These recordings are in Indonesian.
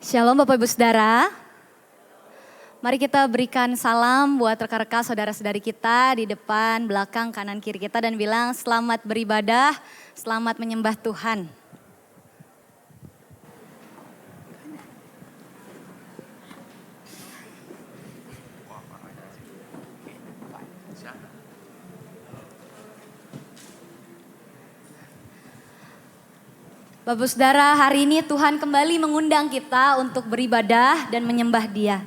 Shalom Bapak Ibu Saudara. Mari kita berikan salam buat rekan-rekan saudara-saudari kita di depan, belakang, kanan, kiri kita dan bilang selamat beribadah, selamat menyembah Tuhan. Bapak Saudara, hari ini Tuhan kembali mengundang kita untuk beribadah dan menyembah Dia.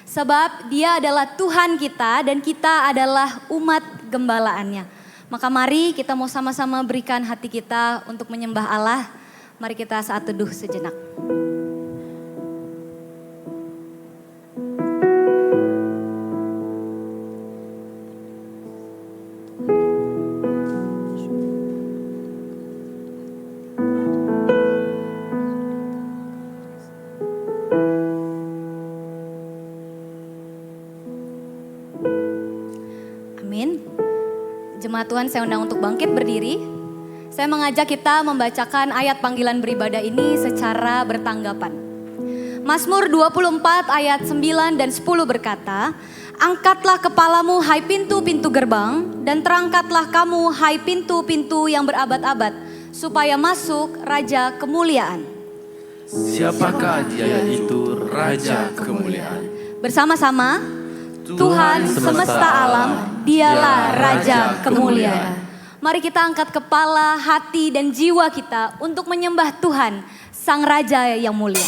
Sebab Dia adalah Tuhan kita dan kita adalah umat gembalaannya. Maka mari kita mau sama-sama berikan hati kita untuk menyembah Allah. Mari kita saat teduh sejenak. Jemaat Tuhan, saya undang untuk bangkit berdiri. Saya mengajak kita membacakan ayat panggilan beribadah ini secara bertanggapan. Mazmur 24 ayat 9 dan 10 berkata, "Angkatlah kepalamu hai pintu-pintu gerbang, dan terangkatlah kamu hai pintu-pintu yang berabad-abad, supaya masuk Raja Kemuliaan." Siapakah Dia itu Raja Kemuliaan? Bersama-sama, Tuhan semesta alam, Dialah Raja Kemuliaan. Mari kita angkat kepala, hati dan jiwa kita untuk menyembah Tuhan, Sang Raja yang mulia.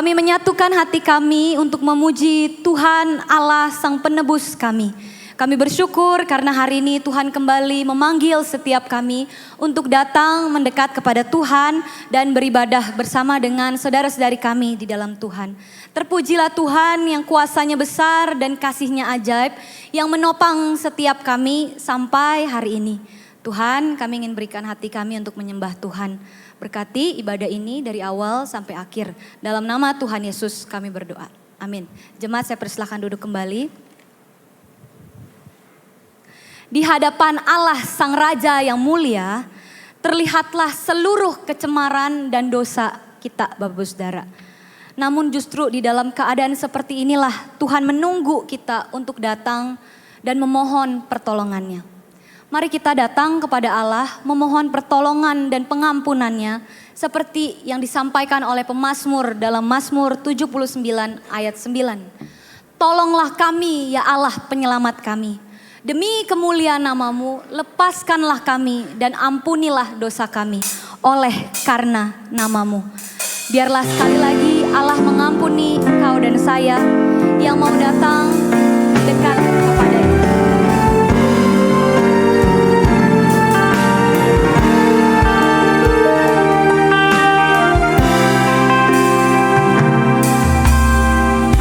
Kami menyatukan hati kami untuk memuji Tuhan Allah Sang Penebus kami. Kami bersyukur karena hari ini Tuhan kembali memanggil setiap kami untuk datang mendekat kepada Tuhan dan beribadah bersama dengan saudara-saudari kami di dalam Tuhan. Terpujilah Tuhan yang kuasanya besar dan kasih-Nya ajaib yang menopang setiap kami sampai hari ini. Tuhan, kami ingin berikan hati kami untuk menyembah Tuhan. Berkati ibadah ini dari awal sampai akhir. Dalam nama Tuhan Yesus kami berdoa. Amin. Jemaat, saya persilahkan duduk kembali. Di hadapan Allah Sang Raja yang mulia, terlihatlah seluruh kecemaran dan dosa kita, Bapak Saudara. Namun justru di dalam keadaan seperti inilah Tuhan menunggu kita untuk datang dan memohon pertolongannya. Mari kita datang kepada Allah memohon pertolongan dan pengampunannya seperti yang disampaikan oleh pemazmur dalam Mazmur 79 ayat 9. Tolonglah kami ya Allah penyelamat kami. Demi kemuliaan namamu lepaskanlah kami dan ampunilah dosa kami oleh karena namamu. Biarlah sekali lagi Allah mengampuni engkau dan saya yang mau datang dekat kepadanya.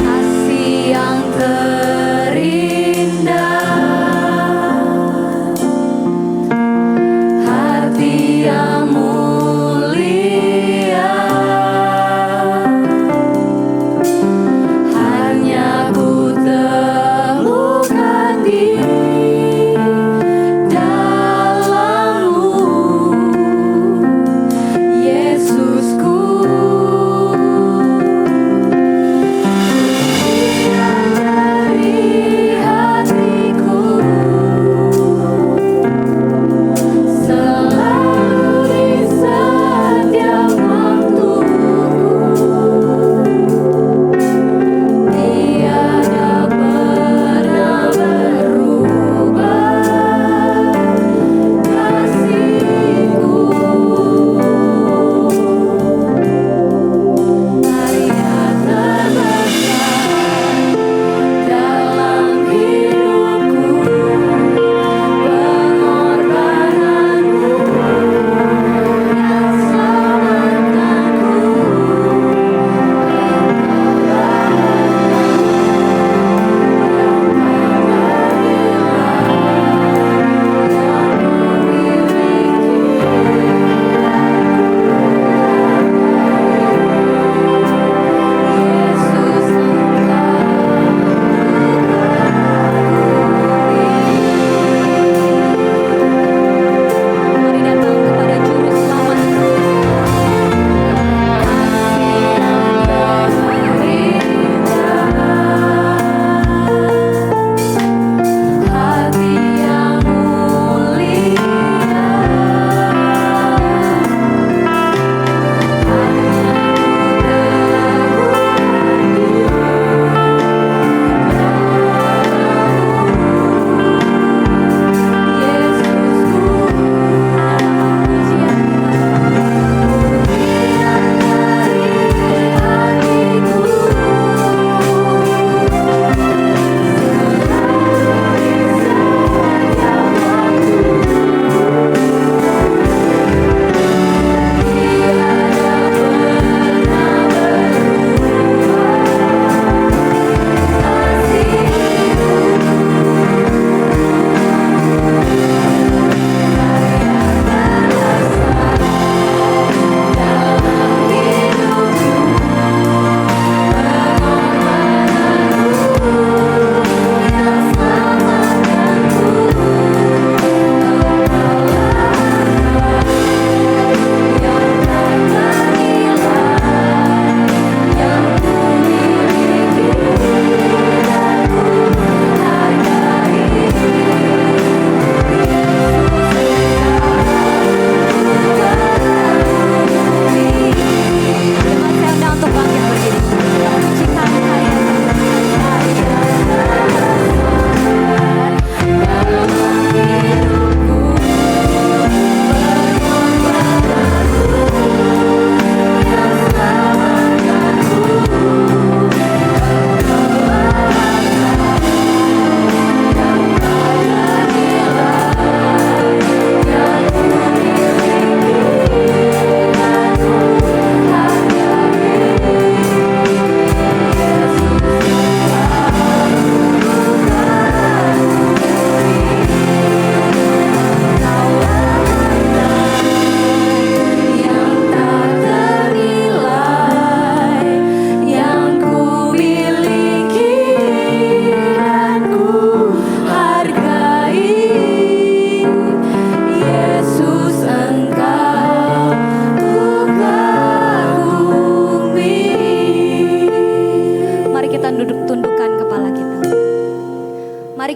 Kasih yang terindah, hati yang mulia, hanya ku temukan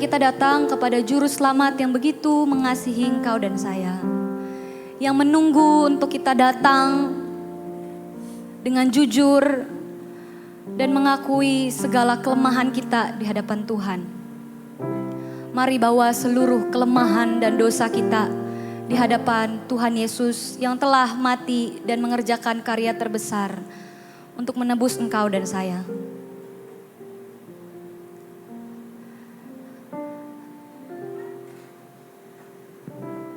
kita datang kepada Juru Selamat yang begitu mengasihi engkau dan saya. Yang menunggu untuk kita datang dengan jujur dan mengakui segala kelemahan kita di hadapan Tuhan. Mari bawa seluruh kelemahan dan dosa kita di hadapan Tuhan Yesus yang telah mati dan mengerjakan karya terbesar untuk menebus engkau dan saya.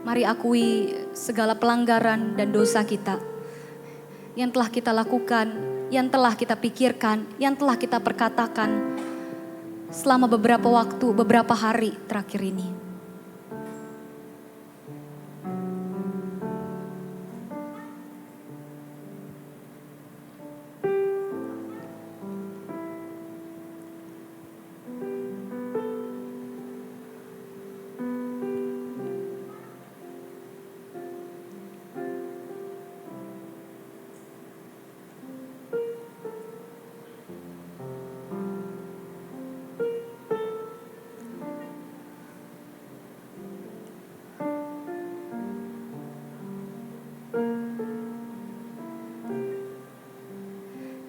Mari akui segala pelanggaran dan dosa kita yang telah kita lakukan, yang telah kita pikirkan, yang telah kita perkatakan selama beberapa waktu, beberapa hari terakhir ini.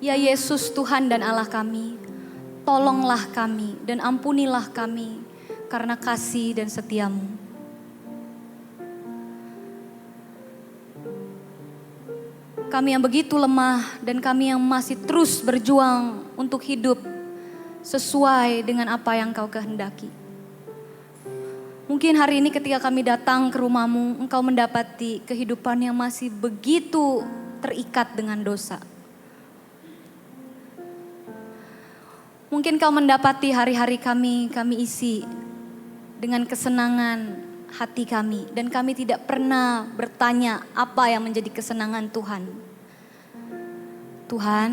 Ya Yesus Tuhan dan Allah kami, tolonglah kami dan ampunilah kami karena kasih dan setia-Mu. Kami yang begitu lemah dan kami yang masih terus berjuang untuk hidup sesuai dengan apa yang Kau kehendaki. Mungkin hari ini ketika kami datang ke rumah-Mu, Engkau mendapati kehidupan yang masih begitu terikat dengan dosa. Mungkin Kau mendapati hari-hari kami isi dengan kesenangan hati kami. Dan kami tidak pernah bertanya apa yang menjadi kesenangan Tuhan. Tuhan,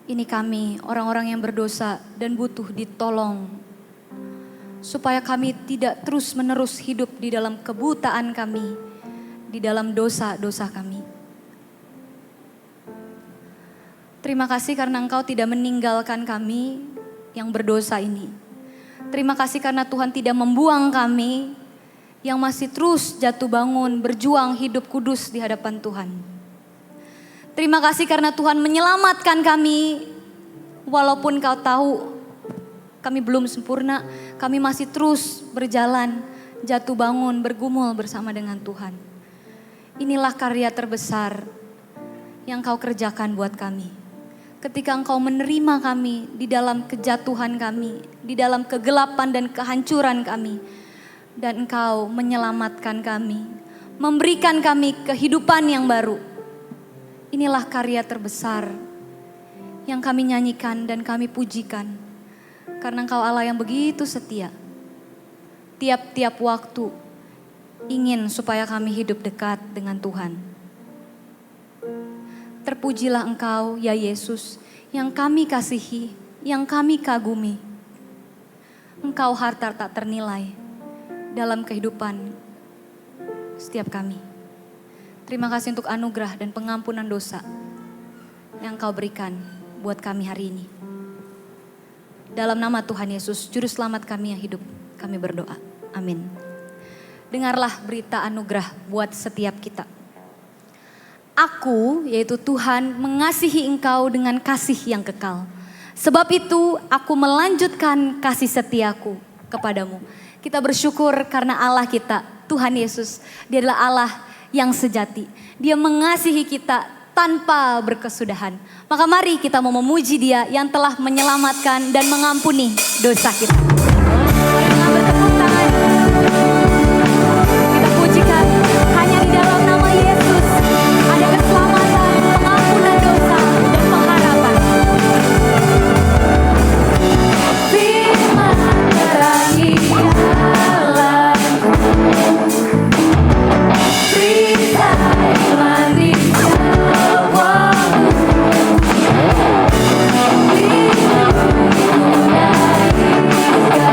ini kami orang-orang yang berdosa dan butuh ditolong. Supaya kami tidak terus-menerus hidup di dalam kebutaan kami, di dalam dosa-dosa kami. Terima kasih karena Engkau tidak meninggalkan kami yang berdosa ini. Terima kasih karena Tuhan tidak membuang kami yang masih terus jatuh bangun, berjuang hidup kudus di hadapan Tuhan. Terima kasih karena Tuhan menyelamatkan kami, walaupun Kau tahu kami belum sempurna, kami masih terus berjalan, jatuh bangun, bergumul bersama dengan Tuhan. Inilah karya terbesar yang Kau kerjakan buat kami. Ketika Engkau menerima kami di dalam kejatuhan kami, di dalam kegelapan dan kehancuran kami. Dan Engkau menyelamatkan kami, memberikan kami kehidupan yang baru. Inilah karya terbesar yang kami nyanyikan dan kami pujikan. Karena Engkau Allah yang begitu setia. Tiap-tiap waktu ingin supaya kami hidup dekat dengan Tuhan. Terpujilah Engkau ya Yesus yang kami kasihi, yang kami kagumi. Engkau harta tak ternilai dalam kehidupan setiap kami. Terima kasih untuk anugerah dan pengampunan dosa yang Kau berikan buat kami hari ini. Dalam nama Tuhan Yesus, Juru Selamat kami yang hidup, kami berdoa. Amin. Dengarlah berita anugerah buat setiap kita. Aku, yaitu Tuhan, mengasihi engkau dengan kasih yang kekal. Sebab itu aku melanjutkan kasih setiaku kepadamu. Kita bersyukur karena Allah kita, Tuhan Yesus, Dia adalah Allah yang sejati. Dia mengasihi kita tanpa berkesudahan. Maka mari kita mau memuji Dia yang telah menyelamatkan dan mengampuni dosa kita. Dengan bertepuk tangan, kita pujikan hanya di dalam nama Yesus. Ada keselamatan, pengampunan dosa, dan pengharapan. Firman terangi jalanku, berita iman di jawamu, lindungi dari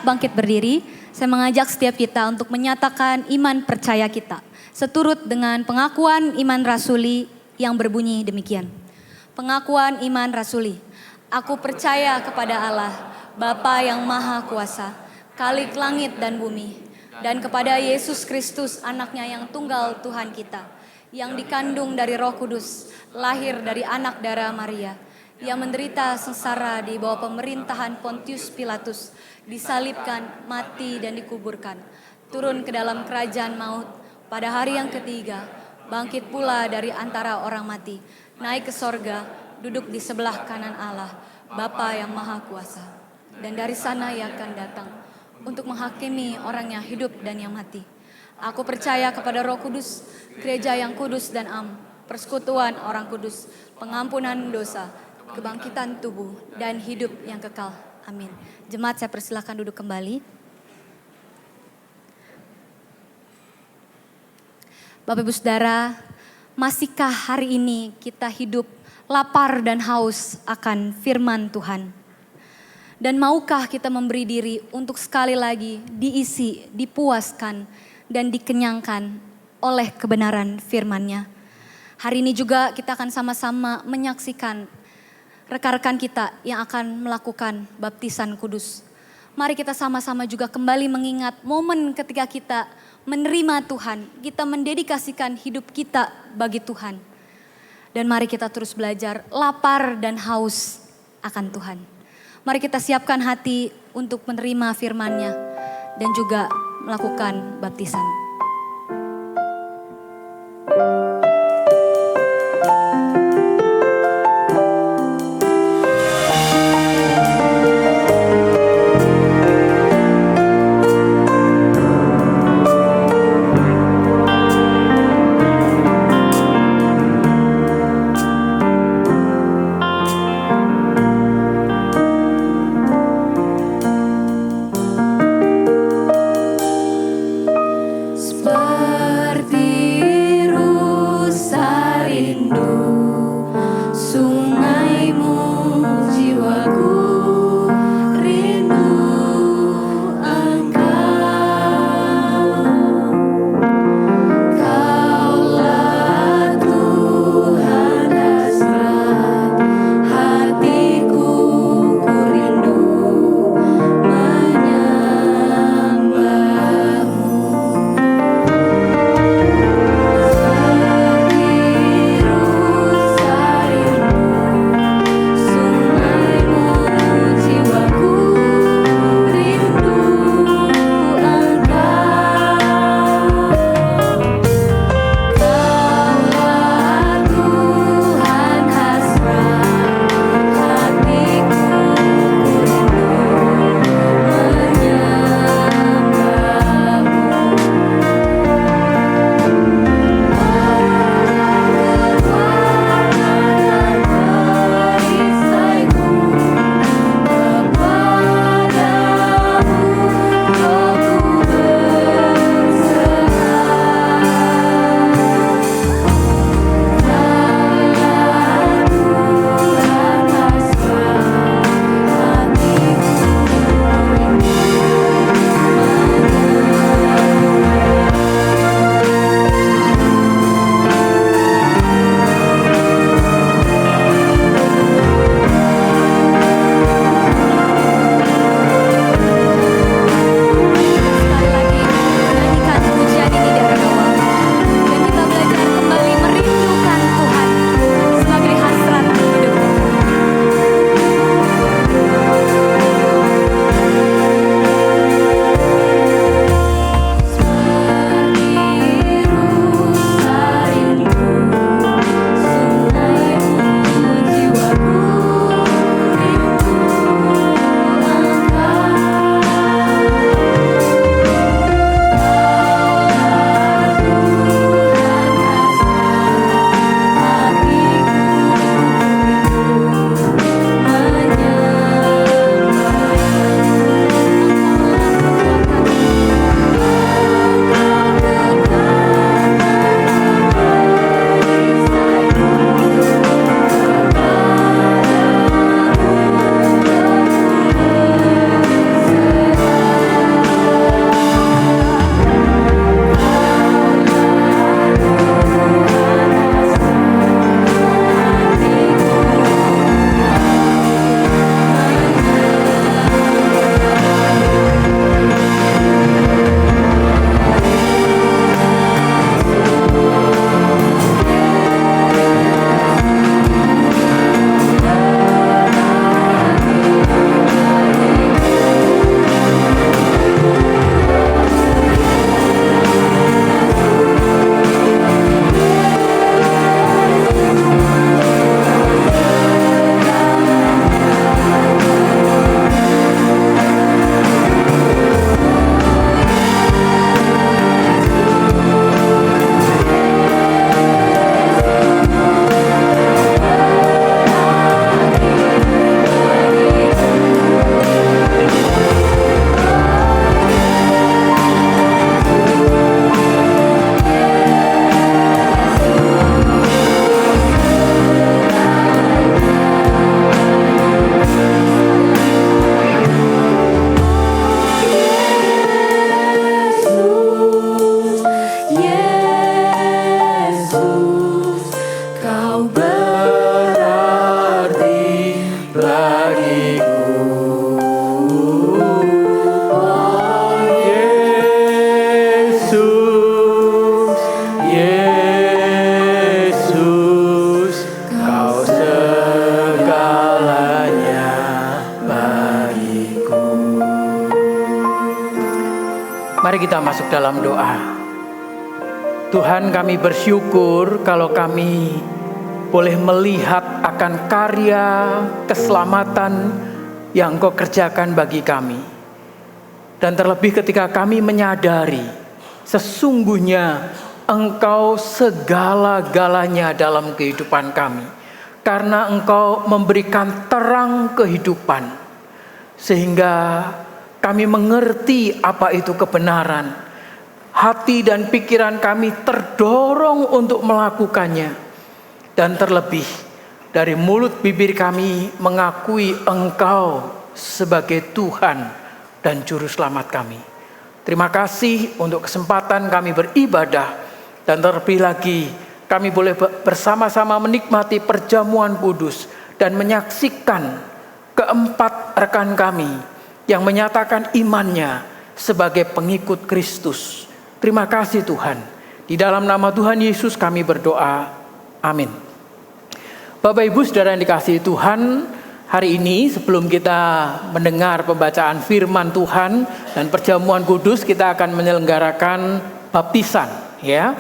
bangkit berdiri. Saya mengajak setiap kita untuk menyatakan iman percaya kita. Seturut dengan pengakuan iman rasuli yang berbunyi demikian. Pengakuan iman rasuli. Aku percaya kepada Allah, Bapa yang Maha Kuasa, Khalik langit dan bumi, dan kepada Yesus Kristus anaknya yang tunggal Tuhan kita, yang dikandung dari Roh Kudus, lahir dari anak darah Maria, yang menderita sengsara di bawah pemerintahan Pontius Pilatus, disalibkan, mati dan dikuburkan, turun ke dalam kerajaan maut, pada hari yang ketiga, bangkit pula dari antara orang mati, naik ke sorga, duduk di sebelah kanan Allah, Bapa yang Maha Kuasa. Dan dari sana ia akan datang untuk menghakimi orang yang hidup dan yang mati. Aku percaya kepada Roh Kudus, gereja yang kudus dan am, persekutuan orang kudus, pengampunan dosa, kebangkitan tubuh, dan hidup yang kekal. Amin. Jemaat, saya persilahkan duduk kembali. Bapak Ibu Saudara, masihkah hari ini kita hidup lapar dan haus akan firman Tuhan? Dan maukah kita memberi diri untuk sekali lagi diisi, dipuaskan, dan dikenyangkan oleh kebenaran firman-Nya? Hari ini juga kita akan sama-sama menyaksikan rekan-rekan kita yang akan melakukan baptisan kudus. Mari kita sama-sama juga kembali mengingat momen ketika kita menerima Tuhan, kita mendedikasikan hidup kita bagi Tuhan. Dan mari kita terus belajar lapar dan haus akan Tuhan. Mari kita siapkan hati untuk menerima firman-Nya dan juga melakukan baptisan. Mari kita masuk dalam doa. Tuhan, kami bersyukur kalau kami boleh melihat akan karya keselamatan yang Engkau kerjakan bagi kami. Dan terlebih ketika kami menyadari sesungguhnya Engkau segala-galanya dalam kehidupan kami. Karena Engkau memberikan terang kehidupan. Sehingga kami mengerti apa itu kebenaran. Hati dan pikiran kami terdorong untuk melakukannya. Dan terlebih dari mulut bibir kami mengakui Engkau sebagai Tuhan dan Juru Selamat kami. Terima kasih untuk kesempatan kami beribadah. Dan terlebih lagi kami boleh bersama-sama menikmati perjamuan kudus. Dan menyaksikan keempat rekan kami yang menyatakan imannya sebagai pengikut Kristus. Terima kasih Tuhan. Di dalam nama Tuhan Yesus kami berdoa. Amin. Bapak Ibu Saudara yang dikasihi Tuhan, hari ini sebelum kita mendengar pembacaan firman Tuhan dan perjamuan kudus, kita akan menyelenggarakan baptisan, ya.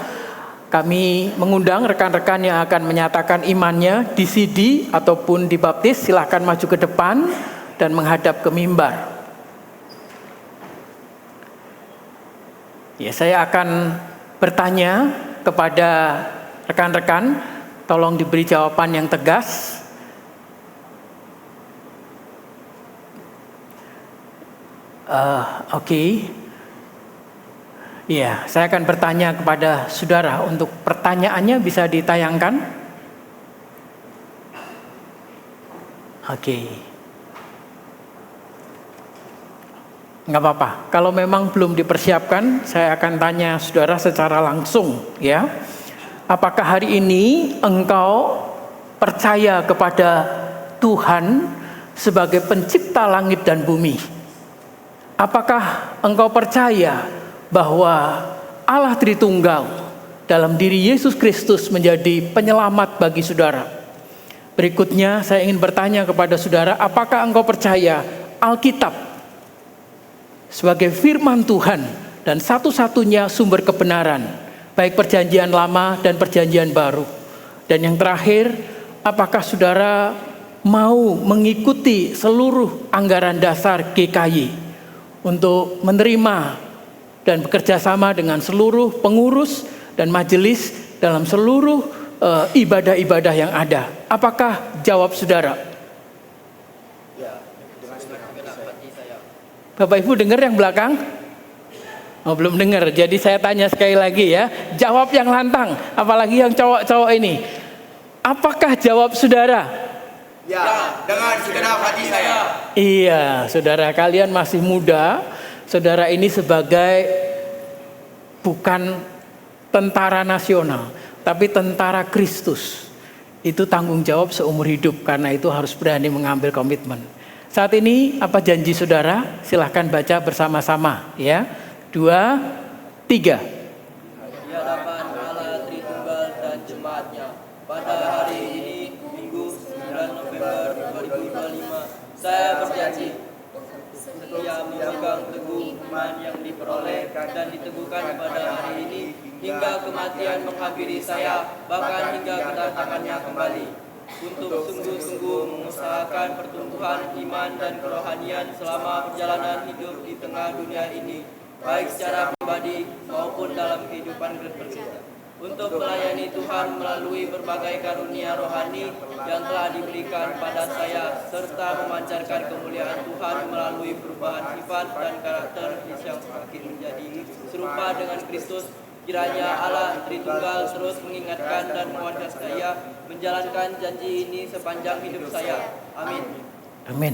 Kami mengundang rekan-rekan yang akan menyatakan imannya di CD ataupun dibaptis, silakan maju ke depan dan menghadap ke mimbar. Ya, saya akan bertanya kepada rekan-rekan. Tolong diberi jawaban yang tegas. Oke. Ya, saya akan bertanya kepada saudara. Untuk pertanyaannya bisa ditayangkan. Oke. Nggak apa-apa. Kalau memang belum dipersiapkan, saya akan tanya saudara secara langsung, ya. Apakah hari ini engkau percaya kepada Tuhan sebagai pencipta langit dan bumi? Apakah engkau percaya bahwa Allah Tritunggal dalam diri Yesus Kristus menjadi penyelamat bagi saudara? Berikutnya saya ingin bertanya kepada saudara, apakah engkau percaya Alkitab sebagai firman Tuhan dan satu-satunya sumber kebenaran? Baik perjanjian lama dan perjanjian baru. Dan yang terakhir, apakah saudara mau mengikuti seluruh anggaran dasar GKY untuk menerima dan bekerja sama dengan seluruh pengurus dan majelis dalam seluruh ibadah-ibadah yang ada? Apakah jawab saudara? Bapak Ibu dengar yang belakang? Oh, belum dengar, jadi saya tanya sekali lagi ya. Jawab yang lantang, apalagi yang cowok-cowok ini. Apakah jawab saudara? Ya, dengan segenap hati saya. Iya, saudara kalian masih muda. Saudara ini sebagai bukan tentara nasional, tapi tentara Kristus. Itu tanggung jawab seumur hidup, karena itu harus berani mengambil komitmen. Saat ini apa janji saudara? Silahkan baca bersama-sama ya. 2, 3. Di hadapan Allah Tritunggal dan jemaatnya, pada hari ini, Minggu 9 November 2025, saya berjanji setia memegang teguh iman yang diperoleh dan diteguhkan pada hari ini hingga kematian menghampiri saya, bahkan hingga kedatangannya kembali. Untuk sungguh-sungguh mengusahakan pertumbuhan iman dan kerohanian selama perjalanan hidup di tengah dunia ini, baik secara pribadi maupun dalam kehidupan berkerja, untuk melayani Tuhan melalui berbagai karunia rohani yang telah diberikan pada saya, serta memancarkan kemuliaan Tuhan melalui perubahan sifat dan karakter yang semakin menjadi serupa dengan Kristus. Kiranya Allah Tritunggal terus mengingatkan dan menguatkan saya menjalankan janji ini sepanjang hidup saya. Amin. Amin.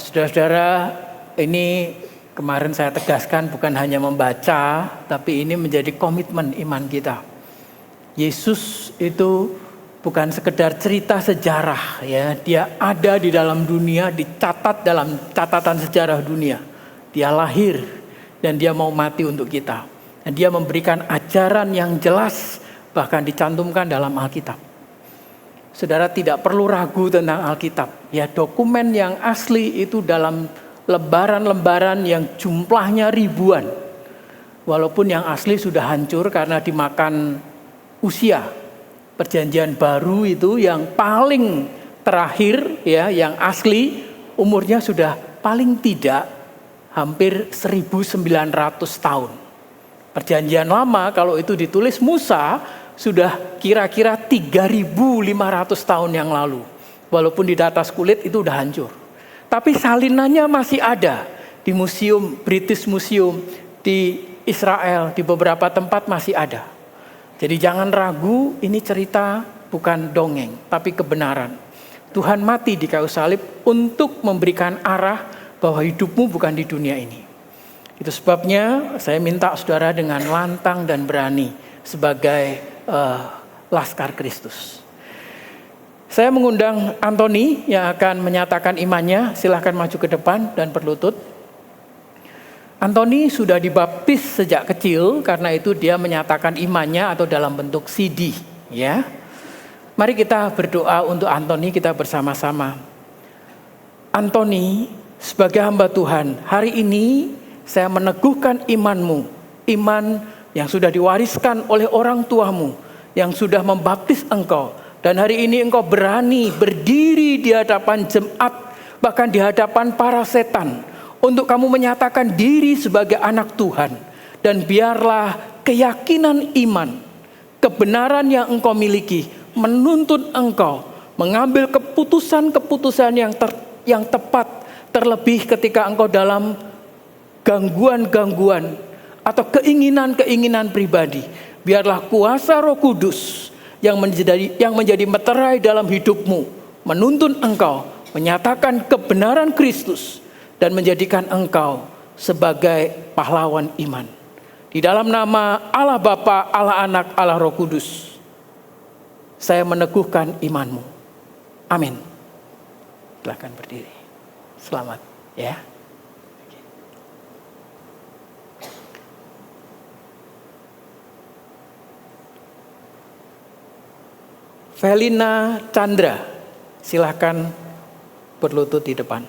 Saudara-saudara, ini kemarin saya tegaskan bukan hanya membaca, tapi ini menjadi komitmen iman kita. Yesus itu bukan sekedar cerita sejarah, ya. Dia ada di dalam dunia, dicatat dalam catatan sejarah dunia. Dia lahir dan dia mau mati untuk kita. Dan dia memberikan ajaran yang jelas, bahkan dicantumkan dalam Alkitab. Saudara tidak perlu ragu tentang Alkitab. Ya, dokumen yang asli itu dalam lembaran-lembaran yang jumlahnya ribuan. Walaupun yang asli sudah hancur karena dimakan usia. Perjanjian baru itu yang paling terakhir ya, yang asli umurnya sudah paling tidak hampir 1900 tahun. Perjanjian lama kalau itu ditulis Musa sudah kira-kira 3500 tahun yang lalu. Walaupun di atas kulit itu udah hancur. Tapi salinannya masih ada di museum, British Museum di Israel, di beberapa tempat masih ada. Jadi jangan ragu, ini cerita bukan dongeng, tapi kebenaran. Tuhan mati di kayu salib untuk memberikan arah bahwa hidupmu bukan di dunia ini. Itu sebabnya saya minta saudara dengan lantang dan berani sebagai Laskar Kristus. Saya mengundang Antoni yang akan menyatakan imannya. Silahkan maju ke depan dan berlutut. Antoni sudah dibaptis sejak kecil, karena itu dia menyatakan imannya atau dalam bentuk CD. Ya, mari kita berdoa untuk Antoni, kita bersama-sama. Antoni, sebagai hamba Tuhan, hari ini saya meneguhkan imanmu, iman yang sudah diwariskan oleh orang tuamu, yang sudah membaptis engkau. Dan hari ini engkau berani berdiri di hadapan jemaat, bahkan di hadapan para setan, untuk kamu menyatakan diri sebagai anak Tuhan. Dan biarlah keyakinan iman, kebenaran yang engkau miliki, menuntun engkau mengambil keputusan-keputusan yang tepat, terlebih ketika engkau dalam gangguan-gangguan atau keinginan-keinginan pribadi. Biarlah kuasa Roh Kudus yang menjadi meterai dalam hidupmu, menuntun engkau menyatakan kebenaran Kristus dan menjadikan engkau sebagai pahlawan iman. Di dalam nama Allah Bapa, Allah Anak, Allah Roh Kudus, saya meneguhkan imanmu. Amin. Silakan berdiri. Selamat ya. Felina Chandra, silakan berlutut di depan.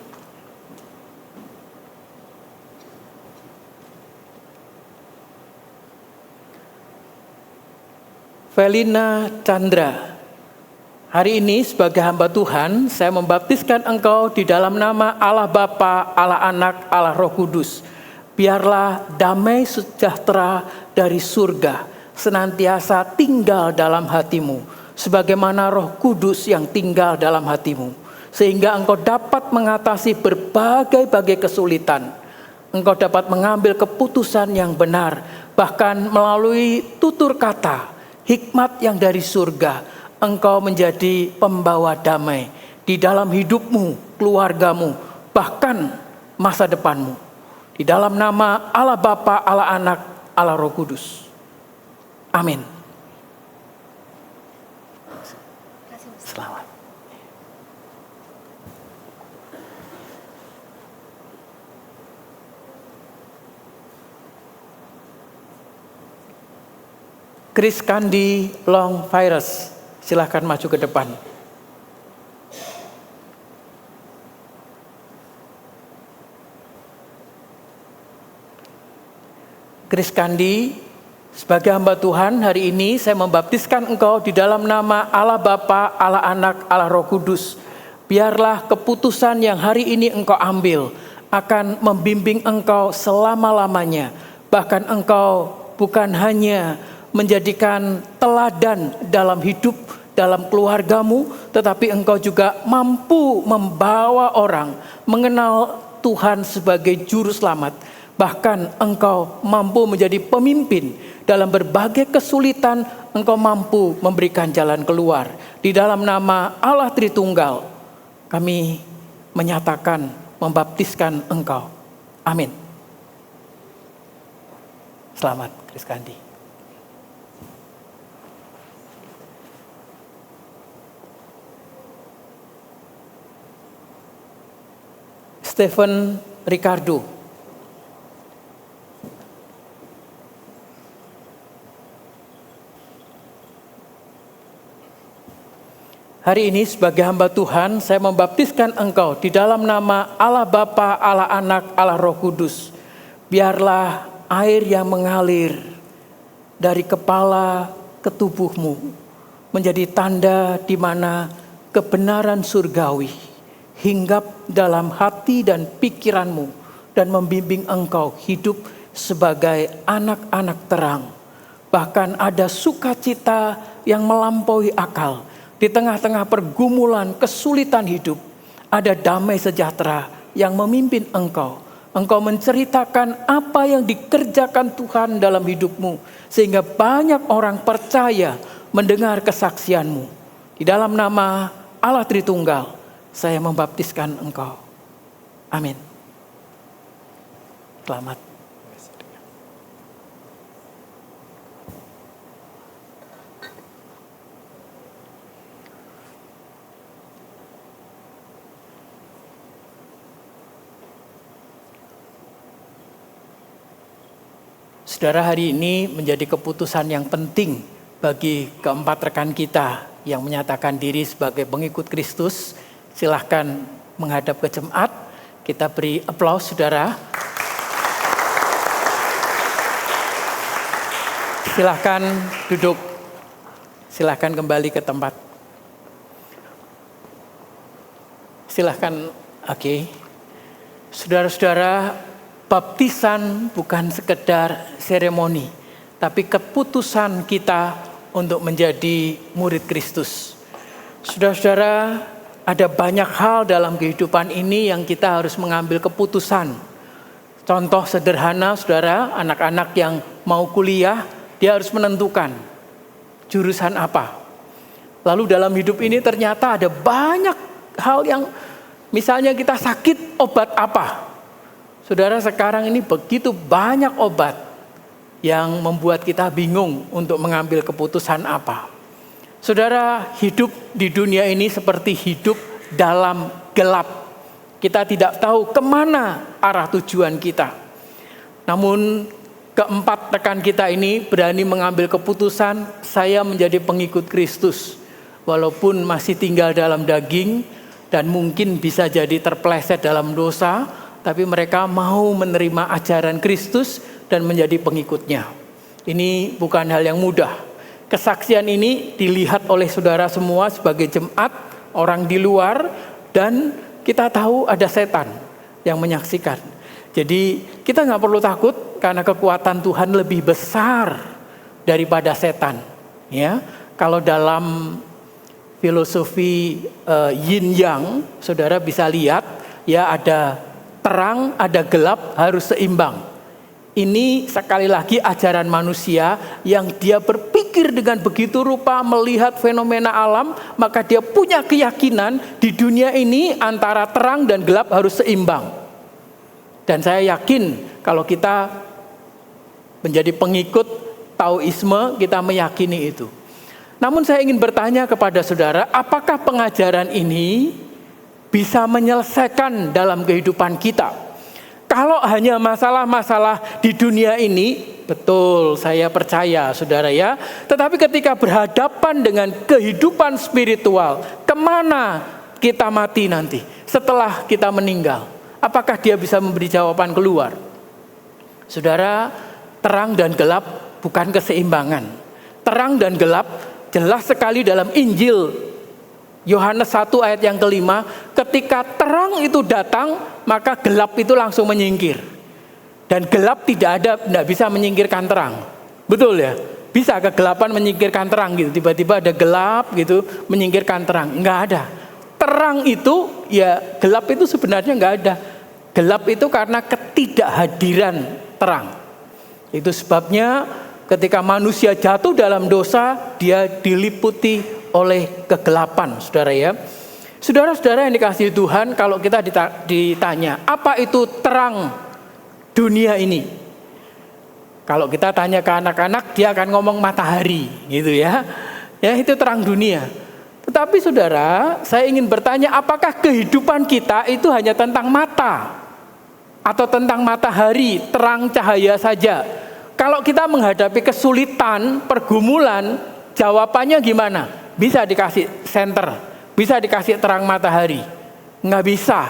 Felina Chandra, hari ini sebagai hamba Tuhan, saya membaptiskan engkau di dalam nama Allah Bapa, Allah Anak, Allah Roh Kudus. Biarlah damai sejahtera dari surga senantiasa tinggal dalam hatimu, sebagaimana Roh Kudus yang tinggal dalam hatimu, sehingga engkau dapat mengatasi berbagai-bagai kesulitan. Engkau dapat mengambil keputusan yang benar, bahkan melalui tutur kata, hikmat yang dari surga. Engkau menjadi pembawa damai di dalam hidupmu, keluargamu, bahkan masa depanmu. Di dalam nama Allah Bapa, Allah Anak, Allah Roh Kudus. Amin. Selamat. Chris Kandi Long Virus, silahkan maju ke depan. Chris Kandi, sebagai hamba Tuhan, hari ini saya membaptiskan engkau di dalam nama Allah Bapa, Allah Anak, Allah Roh Kudus. Biarlah keputusan yang hari ini engkau ambil akan membimbing engkau selama-lamanya. Bahkan engkau bukan hanya menjadikan teladan dalam hidup, dalam keluargamu, tetapi engkau juga mampu membawa orang mengenal Tuhan sebagai juru selamat. Bahkan engkau mampu menjadi pemimpin dalam berbagai kesulitan. Engkau mampu memberikan jalan keluar. Di dalam nama Allah Tritunggal, kami menyatakan, membaptiskan engkau. Amin. Selamat, Chris Kandi. Stephen Ricardo. Hari ini sebagai hamba Tuhan, saya membaptiskan engkau di dalam nama Allah Bapa, Allah Anak, Allah Roh Kudus. Biarlah air yang mengalir dari kepala ke tubuhmu menjadi tanda di mana kebenaran surgawi hinggap dalam hati dan pikiranmu dan membimbing engkau hidup sebagai anak-anak terang. Bahkan ada sukacita yang melampaui akal. Di tengah-tengah pergumulan, kesulitan hidup, ada damai sejahtera yang memimpin engkau. Engkau menceritakan apa yang dikerjakan Tuhan dalam hidupmu, sehingga banyak orang percaya mendengar kesaksianmu. Di dalam nama Allah Tritunggal, saya membaptiskan engkau. Amin. Selamat. Saudara, hari ini menjadi keputusan yang penting bagi keempat rekan kita yang menyatakan diri sebagai pengikut Kristus. Silahkan menghadap ke jemaat. Kita beri aplaus, saudara. Silahkan duduk. Silahkan kembali ke tempat. Silahkan, oke. Saudara-saudara, baptisan bukan sekedar seremoni, tapi keputusan kita untuk menjadi murid Kristus. Saudara-saudara, ada banyak hal dalam kehidupan ini yang kita harus mengambil keputusan. Contoh sederhana, saudara, anak-anak yang mau kuliah, dia harus menentukan jurusan apa. Lalu dalam hidup ini ternyata ada banyak hal yang, misalnya kita sakit, obat apa? Saudara, sekarang ini begitu banyak obat yang membuat kita bingung untuk mengambil keputusan apa. Saudara, hidup di dunia ini seperti hidup dalam gelap. Kita tidak tahu kemana arah tujuan kita. Namun keempat rekan kita ini berani mengambil keputusan, saya menjadi pengikut Kristus. Walaupun masih tinggal dalam daging dan mungkin bisa jadi terpeleset dalam dosa, tapi mereka mau menerima ajaran Kristus dan menjadi pengikutnya. Ini bukan hal yang mudah. Kesaksian ini dilihat oleh saudara semua sebagai jemaat, orang di luar, dan kita tahu ada setan yang menyaksikan. Jadi kita nggak perlu takut karena kekuatan Tuhan lebih besar daripada setan. Ya, kalau dalam filosofi yin yang, saudara bisa lihat ya, ada terang, ada gelap, harus seimbang. Ini sekali lagi ajaran manusia yang dia berpikir dengan begitu rupa, melihat fenomena alam, maka dia punya keyakinan di dunia ini antara terang dan gelap harus seimbang. Dan saya yakin kalau kita menjadi pengikut Taoisme, kita meyakini itu. Namun saya ingin bertanya kepada saudara, apakah pengajaran ini bisa menyelesaikan dalam kehidupan kita? Kalau hanya masalah-masalah di dunia ini, betul, saya percaya saudara ya. Tetapi ketika berhadapan dengan kehidupan spiritual, kemana kita mati nanti setelah kita meninggal? Apakah dia bisa memberi jawaban keluar? Saudara, terang dan gelap bukan keseimbangan. Terang dan gelap jelas sekali dalam Injil Yohanes 1 ayat yang kelima, ketika terang itu datang, maka gelap itu langsung menyingkir. Dan gelap tidak bisa menyingkirkan terang. Betul ya? Bisa kegelapan menyingkirkan terang gitu. Tiba-tiba ada gelap gitu menyingkirkan terang. Enggak ada. Terang itu, ya gelap itu sebenarnya enggak ada. Gelap itu karena ketidakhadiran terang. Itu sebabnya ketika manusia jatuh dalam dosa, dia diliputi oleh kegelapan, saudara ya. Saudara-saudara yang dikasihi Tuhan, kalau kita ditanya, apa itu terang dunia ini? Kalau kita tanya ke anak-anak, dia akan ngomong matahari, gitu ya. Ya, itu terang dunia. Tetapi saudara, saya ingin bertanya, apakah kehidupan kita itu hanya tentang mata? Atau tentang matahari, terang cahaya saja? Kalau kita menghadapi kesulitan, pergumulan, jawabannya gimana? Bisa dikasih center, bisa dikasih terang matahari? Nggak bisa.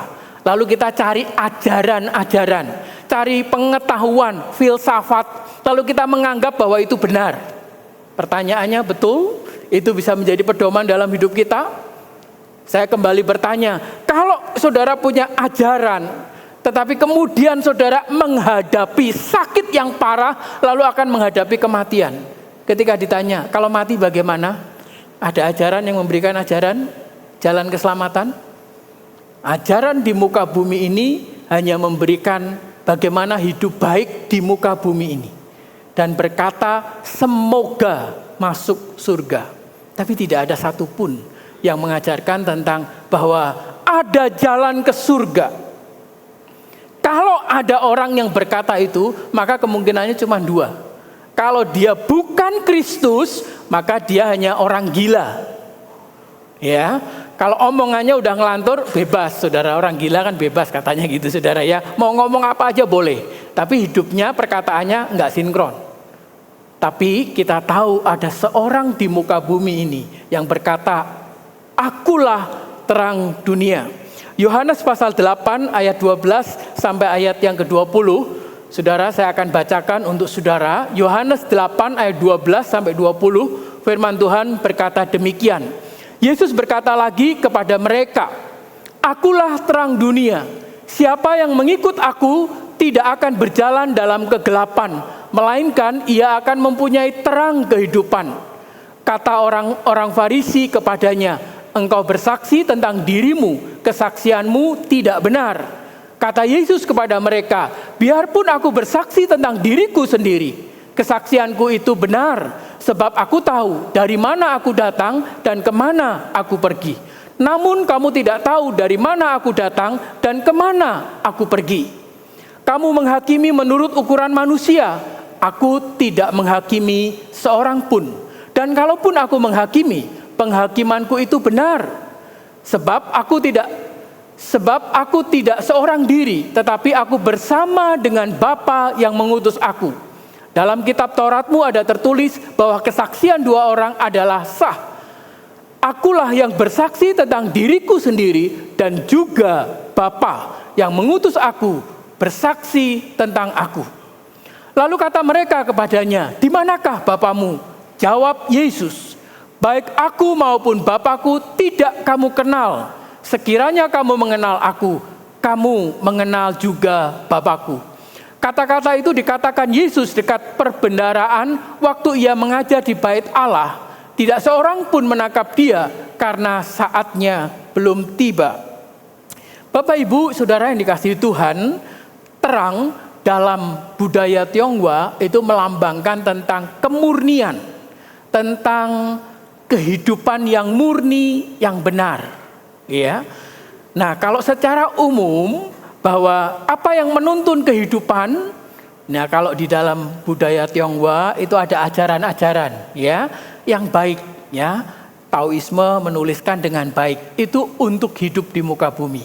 Lalu kita cari ajaran-ajaran, cari pengetahuan, filsafat, lalu kita menganggap bahwa itu benar. Pertanyaannya, betul itu bisa menjadi pedoman dalam hidup kita? Saya kembali bertanya, kalau saudara punya ajaran, tetapi kemudian saudara menghadapi sakit yang parah, lalu akan menghadapi kematian. Ketika ditanya, kalau mati bagaimana? Ada ajaran yang memberikan ajaran jalan keselamatan? Ajaran di muka bumi ini hanya memberikan bagaimana hidup baik di muka bumi ini. Dan berkata, semoga masuk surga. Tapi tidak ada satupun yang mengajarkan tentang bahwa ada jalan ke surga. Kalau ada orang yang berkata itu, maka kemungkinannya cuma dua. Kalau dia bukan Kristus, maka dia hanya orang gila. Ya, kalau omongannya udah ngelantur, bebas, saudara. Orang gila kan bebas katanya gitu, saudara ya. Mau ngomong apa aja boleh, tapi hidupnya, perkataannya nggak sinkron. Tapi kita tahu ada seorang di muka bumi ini yang berkata, akulah terang dunia. Yohanes pasal 8 ayat 12 sampai ayat yang ke-20. Saudara, saya akan bacakan untuk saudara. Yohanes 8 ayat 12 sampai 20. Firman Tuhan berkata demikian. Yesus berkata lagi kepada mereka, akulah terang dunia. Siapa yang mengikut aku tidak akan berjalan dalam kegelapan, melainkan ia akan mempunyai terang kehidupan. Kata orang-orang Farisi kepadanya, engkau bersaksi tentang dirimu, kesaksianmu tidak benar. Kata Yesus kepada mereka, biarpun aku bersaksi tentang diriku sendiri, kesaksianku itu benar, sebab aku tahu dari mana aku datang dan kemana aku pergi. Namun kamu tidak tahu dari mana aku datang dan kemana aku pergi. Kamu menghakimi menurut ukuran manusia, aku tidak menghakimi seorang pun. Dan kalaupun aku menghakimi, penghakimanku itu benar. Sebab aku tidak seorang diri, tetapi aku bersama dengan Bapa yang mengutus aku. Dalam kitab Tauratmu ada tertulis bahwa kesaksian dua orang adalah sah. Akulah yang bersaksi tentang diriku sendiri dan juga Bapa yang mengutus aku bersaksi tentang aku. Lalu kata mereka kepadanya, di manakah Bapamu? Jawab Yesus, baik aku maupun Bapakku tidak kamu kenal. Sekiranya kamu mengenal aku, kamu mengenal juga Bapakku. Kata-kata itu dikatakan Yesus dekat perbendaharaan waktu ia mengajar di bait Allah. Tidak seorang pun menangkap dia karena saatnya belum tiba. Bapak Ibu Saudara yang dikasihi Tuhan, terang dalam budaya Tionghoa itu melambangkan tentang kemurnian, tentang kehidupan yang murni, yang benar. Ya. Nah, kalau secara umum bahwa apa yang menuntun kehidupan, nah kalau di dalam budaya Tionghoa itu ada ajaran-ajaran ya yang baik ya. Taoisme menuliskan dengan baik itu untuk hidup di muka bumi.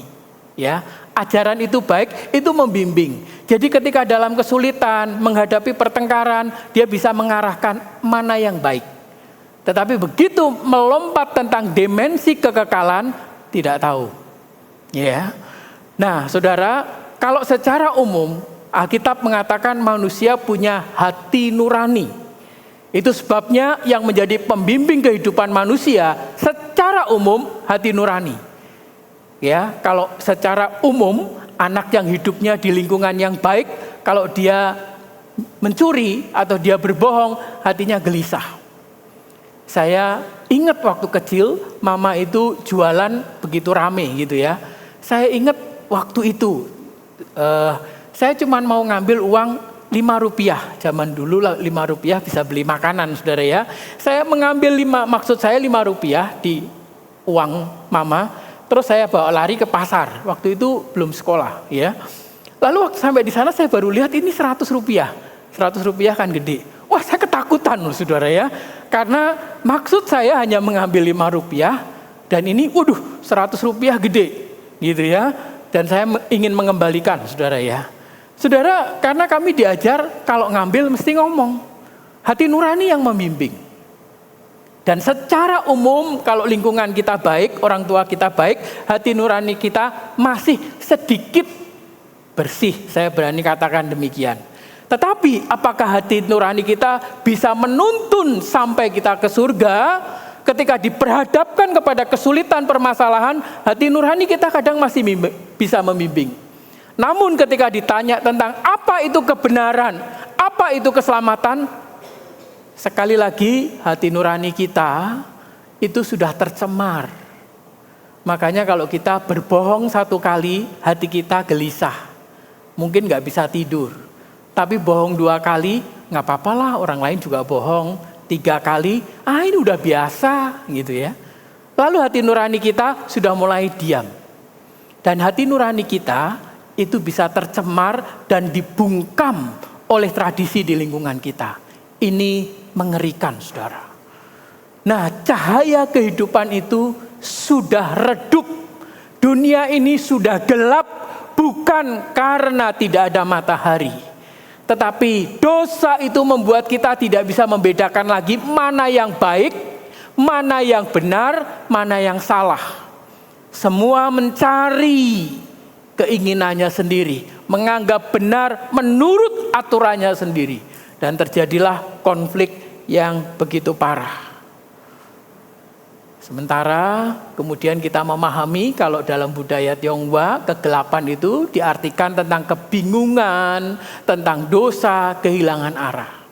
Ya, ajaran itu baik, itu membimbing. Jadi ketika dalam kesulitan, menghadapi pertengkaran, dia bisa mengarahkan mana yang baik. Tetapi begitu melompat tentang dimensi kekekalan, tidak tahu. Ya. Nah, saudara, kalau secara umum Alkitab mengatakan manusia punya hati nurani. Itu sebabnya yang menjadi pembimbing kehidupan manusia secara umum hati nurani. Ya, kalau secara umum anak yang hidupnya di lingkungan yang baik, kalau dia mencuri atau dia berbohong, hatinya gelisah. Saya ingat waktu kecil mama itu jualan begitu rame gitu ya. Saya ingat waktu itu saya cuma mau ngambil uang 5 rupiah. Zaman dulu 5 rupiah bisa beli makanan, saudara ya. Saya mengambil 5 rupiah di uang mama. Terus saya bawa lari ke pasar. Waktu itu belum sekolah ya. Lalu waktu sampai di sana saya baru lihat ini 100 rupiah. 100 rupiah kan gede. Wah, saya ketakutan loh saudara ya. Karena maksud saya hanya mengambil 5 rupiah. Dan ini waduh 100 rupiah gede gitu ya. Dan saya ingin mengembalikan saudara ya. Saudara, karena kami diajar kalau ngambil mesti ngomong. Hati nurani yang membimbing. Dan secara umum kalau lingkungan kita baik, orang tua kita baik, hati nurani kita masih sedikit bersih. Saya berani katakan demikian. Tetapi apakah hati nurani kita bisa menuntun sampai kita ke surga? Ketika diperhadapkan kepada kesulitan permasalahan, hati nurani kita kadang masih bisa membimbing. Namun ketika ditanya tentang apa itu kebenaran, apa itu keselamatan, sekali lagi hati nurani kita itu sudah tercemar. Makanya kalau kita berbohong satu kali, hati kita gelisah. Mungkin gak bisa tidur. Tapi bohong 2 kali, gak apa-apalah, orang lain juga bohong. 3 kali, ini udah biasa gitu ya. Lalu hati nurani kita sudah mulai diam. Dan hati nurani kita itu bisa tercemar dan dibungkam oleh tradisi di lingkungan kita. Ini mengerikan, saudara. Nah, cahaya kehidupan itu sudah redup. Dunia ini sudah gelap bukan karena tidak ada matahari. Tetapi dosa itu membuat kita tidak bisa membedakan lagi mana yang baik, mana yang benar, mana yang salah. Semua mencari keinginannya sendiri, menganggap benar menurut aturannya sendiri. Dan terjadilah konflik yang begitu parah. Sementara kemudian kita memahami kalau dalam budaya Tionghoa kegelapan itu diartikan tentang kebingungan, tentang dosa, kehilangan arah.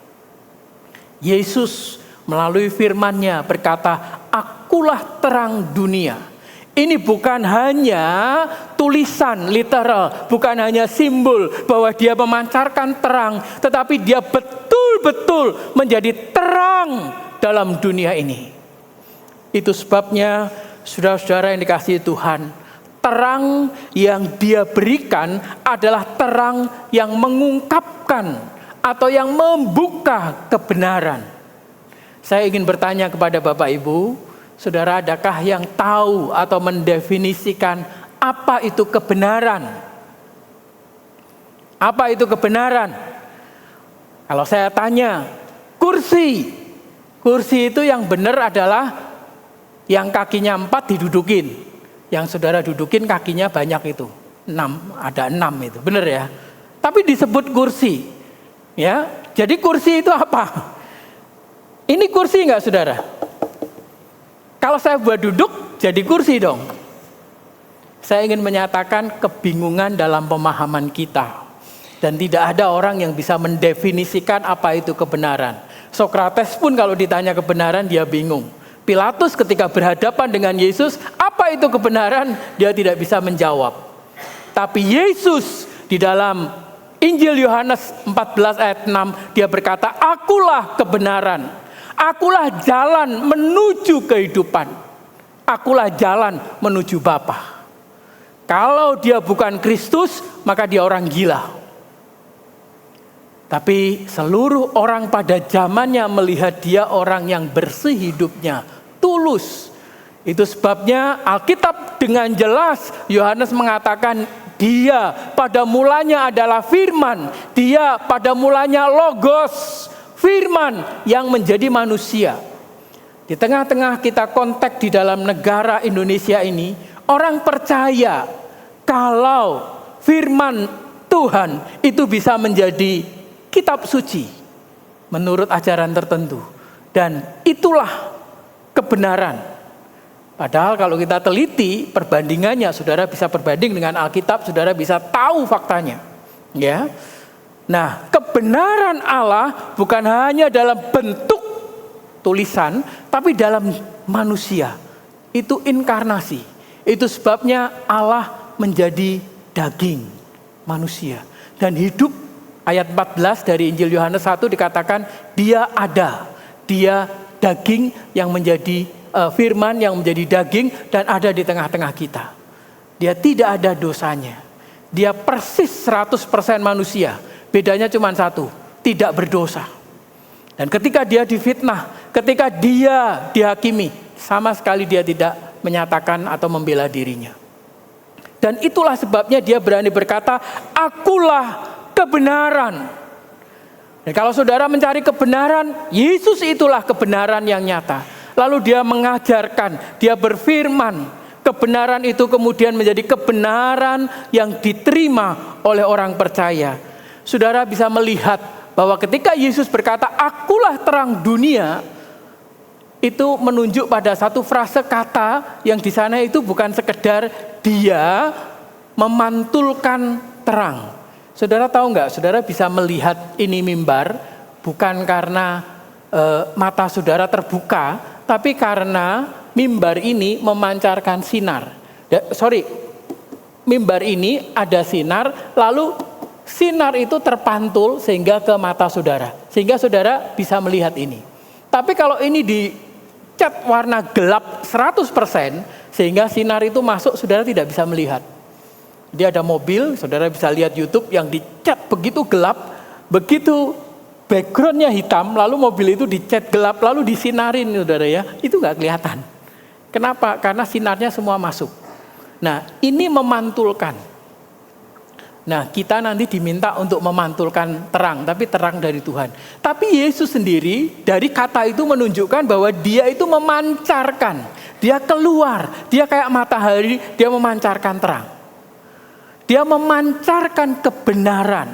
Yesus melalui firman-Nya berkata, "Akulah terang dunia." Ini bukan hanya tulisan literal, bukan hanya simbol bahwa dia memancarkan terang, tetapi dia betul-betul menjadi terang dalam dunia ini. Itu sebabnya saudara-saudara yang dikasihi Tuhan, terang yang dia berikan adalah terang yang mengungkapkan atau yang membuka kebenaran. Saya ingin bertanya kepada Bapak Ibu, saudara, adakah yang tahu atau mendefinisikan apa itu kebenaran? Apa itu kebenaran? Kalau saya tanya, kursi itu yang benar adalah yang kakinya 4 didudukin. Yang saudara dudukin kakinya banyak itu. 6, ada 6 itu. Benar ya? Tapi disebut kursi. Ya, jadi kursi itu apa? Ini kursi enggak, saudara? Kalau saya buat duduk, jadi kursi dong. Saya ingin menyatakan kebingungan dalam pemahaman kita. Dan tidak ada orang yang bisa mendefinisikan apa itu kebenaran. Sokrates pun kalau ditanya kebenaran, dia bingung. Pilatus ketika berhadapan dengan Yesus, apa itu kebenaran? Dia tidak bisa menjawab. Tapi Yesus di dalam Injil Yohanes 14 ayat 6, dia berkata, "Akulah kebenaran. Akulah jalan menuju kehidupan. Akulah jalan menuju Bapa." Kalau dia bukan Kristus, maka dia orang gila. Tapi seluruh orang pada zamannya melihat dia orang yang bersih hidupnya, tulus. Itu sebabnya Alkitab dengan jelas Yohanes mengatakan dia pada mulanya adalah firman. Dia pada mulanya logos, firman yang menjadi manusia. Di tengah-tengah kita konteks di dalam negara Indonesia ini, orang percaya kalau firman Tuhan itu bisa menjadi kitab suci menurut ajaran tertentu, dan itulah kebenaran. Padahal kalau kita teliti perbandingannya, saudara bisa berbanding dengan Alkitab, saudara bisa tahu faktanya. Ya, nah kebenaran Allah bukan hanya dalam bentuk tulisan, tapi dalam manusia. Itu inkarnasi. Itu sebabnya Allah menjadi daging manusia dan hidup. Ayat 14 dari Injil Yohanes 1 dikatakan dia ada. Dia daging yang menjadi firman yang menjadi daging dan ada di tengah-tengah kita. Dia tidak ada dosanya. Dia persis 100% manusia. Bedanya cuma satu, tidak berdosa. Dan ketika dia difitnah, ketika dia dihakimi, sama sekali dia tidak menyatakan atau membela dirinya. Dan itulah sebabnya dia berani berkata, "Akulah kebenaran." Dan kalau saudara mencari kebenaran, Yesus itulah kebenaran yang nyata. Lalu dia mengajarkan, dia berfirman. Kebenaran itu kemudian menjadi kebenaran yang diterima oleh orang percaya. Saudara bisa melihat bahwa ketika Yesus berkata, "Akulah terang dunia," itu menunjuk pada satu frase kata yang di sana itu bukan sekedar dia memantulkan terang. Saudara tahu nggak? Saudara bisa melihat ini mimbar bukan karena mata saudara terbuka, tapi karena mimbar ini memancarkan sinar. Mimbar ini ada sinar, lalu sinar itu terpantul sehingga ke mata saudara, sehingga saudara bisa melihat ini. Tapi kalau ini dicat warna gelap 100%, sehingga sinar itu masuk, saudara tidak bisa melihat. Dia ada mobil, saudara bisa lihat YouTube yang dicat begitu gelap, begitu backgroundnya hitam, lalu mobil itu dicat gelap, lalu disinarin, saudara ya, itu nggak kelihatan. Kenapa? Karena sinarnya semua masuk. Nah, ini memantulkan. Nah, kita nanti diminta untuk memantulkan terang, tapi terang dari Tuhan. Tapi Yesus sendiri dari kata itu menunjukkan bahwa dia itu memancarkan, dia keluar, dia kayak matahari, dia memancarkan terang. Dia memancarkan kebenaran,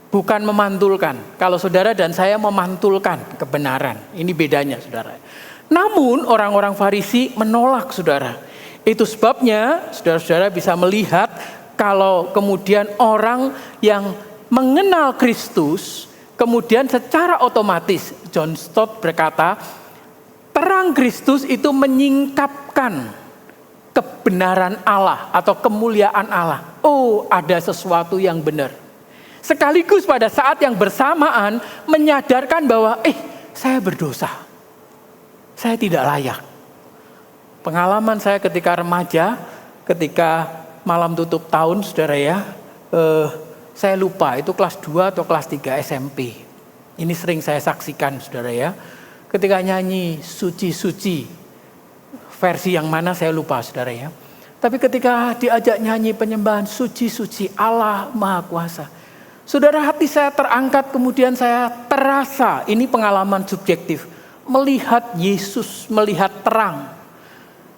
bukan memantulkan. Kalau saudara dan saya memantulkan kebenaran, ini bedanya saudara. Namun orang-orang Farisi menolak saudara. Itu sebabnya saudara-saudara bisa melihat kalau kemudian orang yang mengenal Kristus, kemudian secara otomatis John Stott berkata, terang Kristus itu menyingkapkan kebenaran Allah atau kemuliaan Allah. Oh, ada sesuatu yang benar. Sekaligus pada saat yang bersamaan menyadarkan bahwa saya berdosa. Saya tidak layak. Pengalaman saya ketika remaja, ketika malam tutup tahun saudara ya, saya lupa itu kelas 2 atau kelas 3 SMP. Ini sering saya saksikan saudara ya. Ketika nyanyi suci-suci, versi yang mana saya lupa saudara ya. Tapi ketika diajak nyanyi penyembahan suci-suci Allah Maha Kuasa, saudara, hati saya terangkat, kemudian saya terasa, ini pengalaman subjektif, melihat Yesus, melihat terang.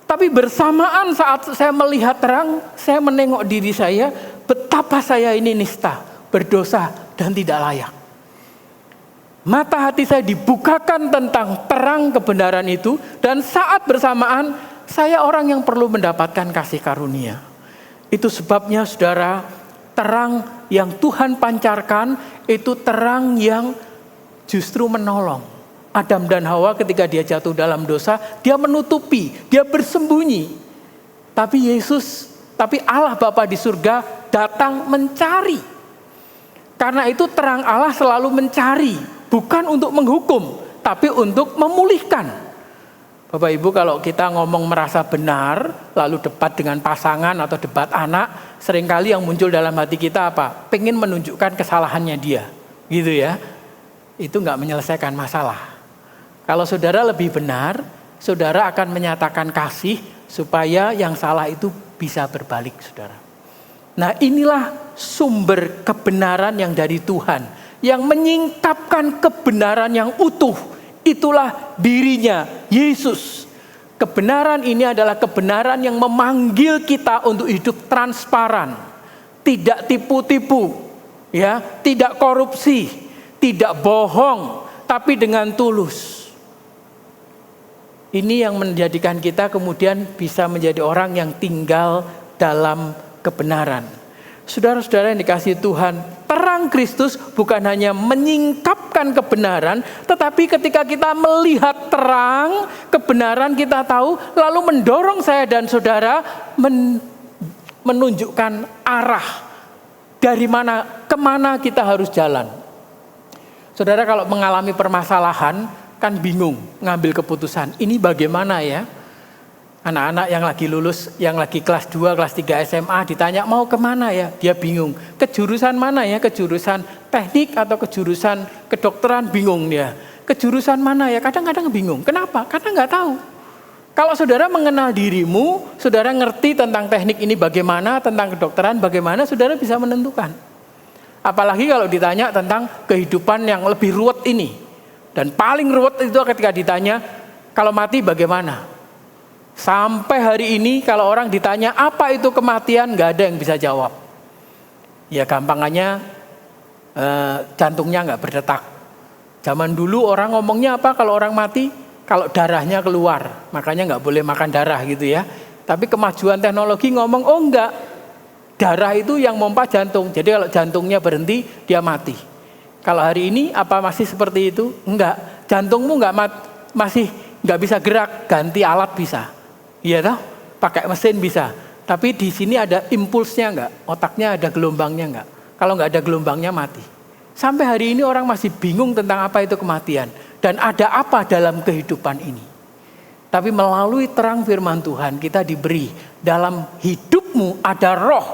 Tapi bersamaan saat saya melihat terang, saya menengok diri saya, betapa saya ini nista, berdosa dan tidak layak. Mata hati saya dibukakan tentang terang kebenaran itu, dan saat bersamaan saya orang yang perlu mendapatkan kasih karunia. Itu sebabnya saudara, terang yang Tuhan pancarkan itu terang yang justru menolong. Adam dan Hawa ketika dia jatuh dalam dosa, dia menutupi, dia bersembunyi. Tapi Allah Bapa di surga datang mencari. Karena itu terang Allah selalu mencari, bukan untuk menghukum, tapi untuk memulihkan. Bapak Ibu, kalau kita ngomong merasa benar, lalu debat dengan pasangan atau debat anak, seringkali yang muncul dalam hati kita apa? Pengen menunjukkan kesalahannya dia, gitu ya. Itu nggak menyelesaikan masalah. Kalau saudara lebih benar, saudara akan menyatakan kasih supaya yang salah itu bisa berbalik, saudara. Nah, inilah sumber kebenaran yang dari Tuhan, yang menyingkapkan kebenaran yang utuh. Itulah dirinya Yesus. Kebenaran ini adalah kebenaran yang memanggil kita untuk hidup transparan, tidak tipu-tipu, ya, tidak korupsi, tidak bohong, tapi dengan tulus. Ini yang menjadikan kita kemudian bisa menjadi orang yang tinggal dalam kebenaran. Saudara-saudara yang dikasihi Tuhan, terang Kristus bukan hanya menyingkapkan kebenaran, tetapi ketika kita melihat terang, kebenaran kita tahu, lalu mendorong saya dan saudara menunjukkan arah dari mana, kemana kita harus jalan. Saudara kalau mengalami permasalahan, kan bingung ngambil keputusan. Ini bagaimana ya? Anak-anak yang lagi lulus, yang lagi kelas 2, kelas 3 SMA ditanya mau kemana ya? Dia bingung. Ke jurusan mana ya? Ke jurusan teknik atau ke jurusan kedokteran? Bingung dia. Ke jurusan mana ya? Kadang-kadang bingung. Kenapa? Karena nggak tahu. Kalau saudara mengenal dirimu, saudara ngerti tentang teknik ini bagaimana, tentang kedokteran bagaimana, saudara bisa menentukan. Apalagi kalau ditanya tentang kehidupan yang lebih ruwet ini. Dan paling ruwet itu ketika ditanya, Kalau mati bagaimana? Sampai hari ini kalau orang ditanya apa itu kematian, nggak ada yang bisa jawab. Ya gampangannya jantungnya nggak berdetak. Zaman dulu orang ngomongnya apa kalau orang mati? Kalau darahnya keluar, makanya nggak boleh makan darah gitu ya. Tapi kemajuan teknologi ngomong, oh enggak, darah itu yang mompa jantung. Jadi kalau jantungnya berhenti, dia mati. Kalau hari ini apa masih seperti itu? Enggak, jantungmu masih nggak bisa gerak, ganti alat bisa. Iya toh, pakai mesin bisa. Tapi di sini ada impulsnya enggak, otaknya ada gelombangnya enggak. Kalau enggak ada gelombangnya mati. Sampai hari ini orang masih bingung tentang apa itu kematian dan ada apa dalam kehidupan ini. Tapi melalui terang firman Tuhan kita diberi dalam hidupmu ada roh.